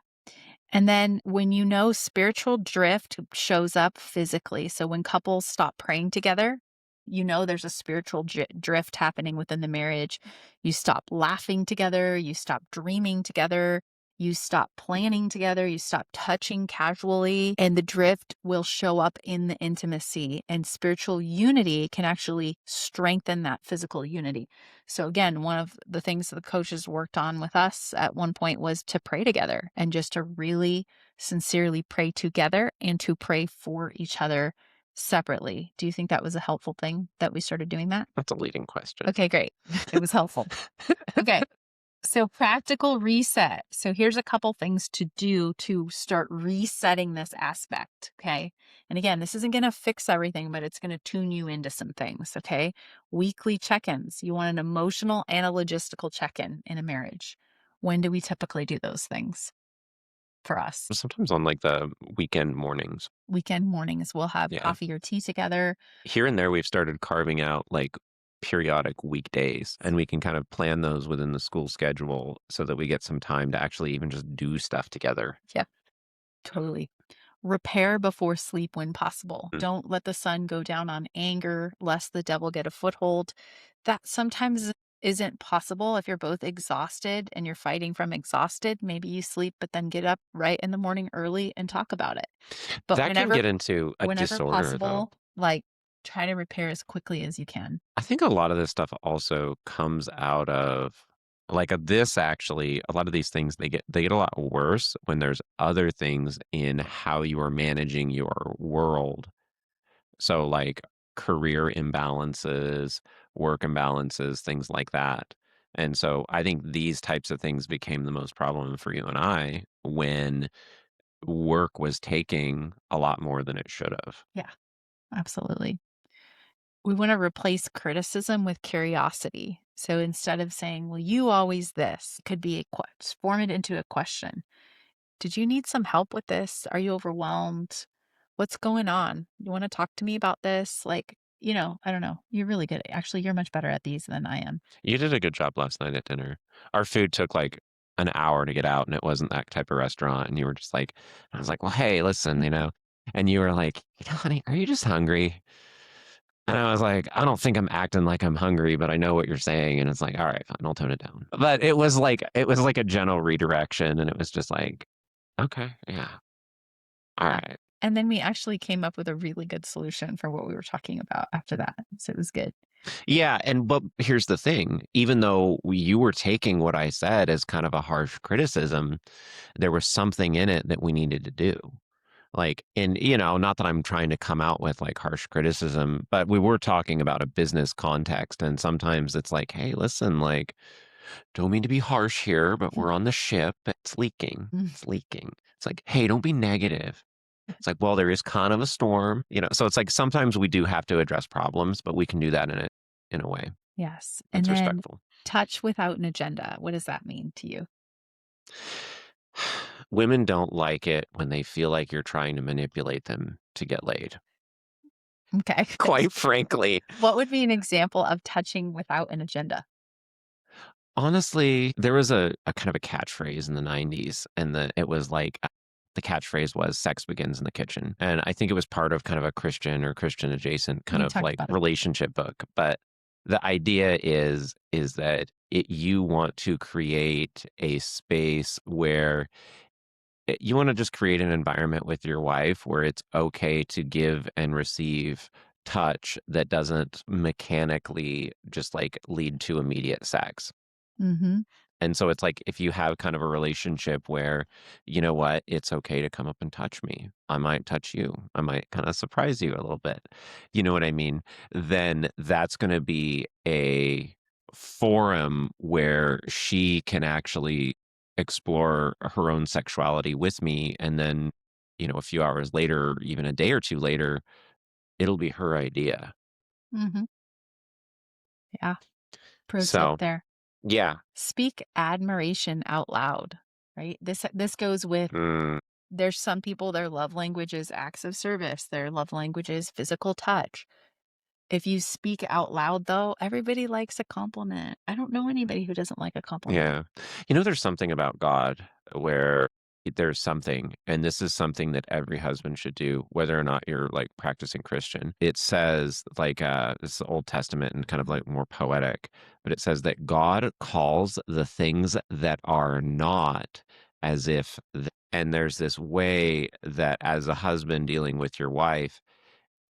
Speaker 2: And then when you know spiritual drift shows up physically, so when couples stop praying together, you know there's a spiritual drift happening within the marriage. You stop laughing together, you stop dreaming together, you stop planning together, you stop touching casually, and the drift will show up in the intimacy. And spiritual unity can actually strengthen that physical unity. So again, one of the things that the coaches worked on with us at one point was to pray together and just to really sincerely pray together and to pray for each other separately. Do you think that was a helpful thing that we started doing that?
Speaker 1: That's a leading question.
Speaker 2: Okay, great. It was helpful. Okay. So practical reset. So here's a couple things to do to start resetting this aspect. Okay. And again, this isn't going to fix everything, but it's going to tune you into some things. Okay. Weekly check ins. You want an emotional and a logistical check in a marriage. When do we typically do those things for us?
Speaker 1: Sometimes on like the weekend mornings.
Speaker 2: Weekend mornings, we'll have
Speaker 1: Yeah.
Speaker 2: coffee or tea together.
Speaker 1: Here and there, we've started carving out like periodic weekdays, and we can kind of plan those within the school schedule so that we get some time to actually even just do stuff together.
Speaker 2: Yeah, totally. Repair before sleep when possible.
Speaker 1: Mm.
Speaker 2: Don't let the sun go down on anger, lest the devil get a foothold. That sometimes isn't possible if you're both exhausted and you're fighting from exhausted. Maybe you sleep, but then get up right in the morning early and talk about it. But
Speaker 1: That can
Speaker 2: whenever
Speaker 1: get into a
Speaker 2: whenever
Speaker 1: disorder, though.
Speaker 2: possible, like try to repair as quickly as you can.
Speaker 1: I think a lot of this stuff also comes out of like this actually, a lot of these things they get a lot worse when there's other things in how you are managing your world. So like career imbalances, work imbalances, things like that. And so I think these types of things became the most problem for you and I when work was taking a lot more than it should have.
Speaker 2: Yeah, absolutely. We want to replace criticism with curiosity. So instead of saying, well, you always this, could be form it into a question. Did you need some help with this? Are you overwhelmed? What's going on? You want to talk to me about this? Like, I don't know. You're really good. Actually, you're much better at these than I am.
Speaker 1: You did a good job last night at dinner. Our food took like an hour to get out and it wasn't that type of restaurant. And you were just like, I was like, well, hey, listen, and you were like, honey, are you just hungry? And I was like, I don't think I'm acting like I'm hungry, but I know what you're saying. And it's like, all right, fine, I'll tone it down. But it was like a gentle redirection. And it was just like, okay, yeah, all
Speaker 2: Yeah.
Speaker 1: right.
Speaker 2: And then we actually came up with a really good solution for what we were talking about after that. So it was good.
Speaker 1: Yeah. But here's the thing, even though you were taking what I said as kind of a harsh criticism, there was something in it that we needed to do. Like, and not that I'm trying to come out with like harsh criticism, but we were talking about a business context. And sometimes it's like, hey, listen, like, don't mean to be harsh here, but we're on the ship. It's leaking. It's leaking. It's like, hey, don't be negative. It's like, well, there is kind of a storm, so it's like sometimes we do have to address problems, but we can do that in a way
Speaker 2: Yes. And
Speaker 1: that's
Speaker 2: then
Speaker 1: respectful.
Speaker 2: touch without an agenda. What does that mean to you?
Speaker 1: Women don't like it when they feel like you're trying to manipulate them to get laid.
Speaker 2: Okay.
Speaker 1: Quite frankly,
Speaker 2: What would be an example of touching without an agenda?
Speaker 1: honestly, there was a kind of a catchphrase in the 90s, and it was like the catchphrase was sex begins in the kitchen. And I think it was part of kind of a Christian or Christian adjacent kind
Speaker 2: You
Speaker 1: of
Speaker 2: talked
Speaker 1: like
Speaker 2: about it.
Speaker 1: relationship book. But the idea is that you want to create a space where you want to just create an environment with your wife where it's okay to give and receive touch that doesn't mechanically just like lead to immediate sex.
Speaker 2: Mhm.
Speaker 1: And so it's like if you have kind of a relationship where, you know what, it's okay to come up and touch me. I might touch you. I might kind of surprise you a little bit. You know what I mean? Then that's going to be a forum where she can actually explore her own sexuality with me. And then, a few hours later, even a day or two later, it'll be her idea.
Speaker 2: Mhm. Yeah. Pro tip
Speaker 1: So,
Speaker 2: there.
Speaker 1: yeah.
Speaker 2: Speak admiration out loud, right? This goes with
Speaker 1: Mm.
Speaker 2: There's some people, their love language is acts of service, their love language is physical touch. If you speak out loud, though, everybody likes a compliment. I don't know anybody who doesn't like a compliment.
Speaker 1: Yeah. There's something about God where there's something, and this is something that every husband should do, whether or not you're like practicing Christian. It says, like, this is the Old Testament and kind of like more poetic, but it says that God calls the things that are not as if, and there's this way that as a husband dealing with your wife,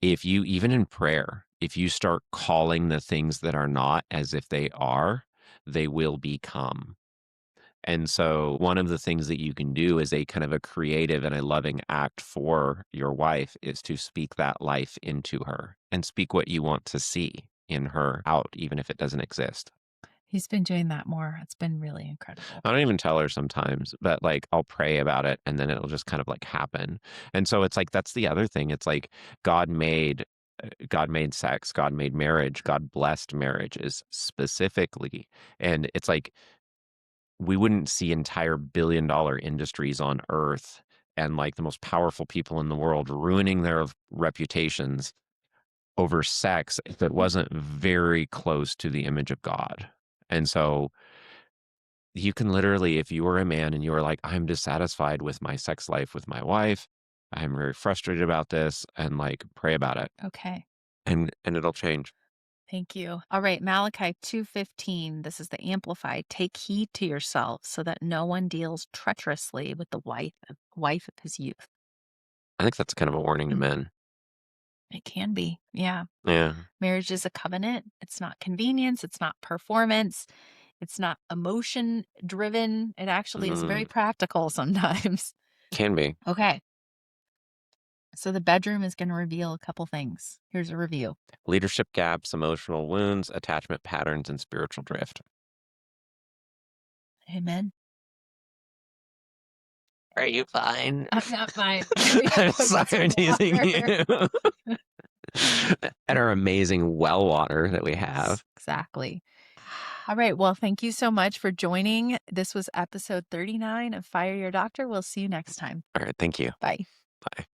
Speaker 1: if you, even in prayer, if you start calling the things that are not as if they are, they will become. And so one of the things that you can do as a kind of a creative and a loving act for your wife is to speak that life into her and speak what you want to see in her out, even if it doesn't exist.
Speaker 2: He's been doing that more. It's been really incredible.
Speaker 1: I don't even tell her sometimes, but like I'll pray about it and then it'll just kind of like happen. And so it's like that's the other thing. It's like God made God made sex, God made marriage, God blessed marriages specifically. And it's like we wouldn't see entire billion-dollar industries on earth and like the most powerful people in the world ruining their reputations over sex if it wasn't very close to the image of God. And so you can literally, if you were a man and you were like, I'm dissatisfied with my sex life with my wife, I'm very frustrated about this, and like pray about it
Speaker 2: Okay.
Speaker 1: and it'll change.
Speaker 2: Thank you. All right, Malachi 2:15. This is the Amplified. Take heed to yourself so that no one deals treacherously with the wife of his youth.
Speaker 1: I think that's kind of a warning to
Speaker 2: Mm,
Speaker 1: men.
Speaker 2: it can be. Yeah.
Speaker 1: Yeah.
Speaker 2: Marriage is a covenant. It's not convenience. It's not performance. It's not emotion driven. It actually is very
Speaker 1: Mm,
Speaker 2: practical sometimes.
Speaker 1: can be.
Speaker 2: Okay. So the bedroom is going to reveal a couple things. Here's a review.
Speaker 1: Leadership gaps, emotional wounds, attachment patterns, and spiritual drift.
Speaker 2: Amen.
Speaker 1: Are you fine?
Speaker 2: I'm not fine. Let me
Speaker 1: I'm
Speaker 2: go get
Speaker 1: sorry, I'm
Speaker 2: some
Speaker 1: teasing
Speaker 2: water.
Speaker 1: you. And our amazing well water that we have.
Speaker 2: Exactly. All right. Well, thank you so much for joining. This was episode 39 of Fire Your Doctor. We'll see you next time.
Speaker 1: All right, thank you.
Speaker 2: Bye.
Speaker 1: Bye.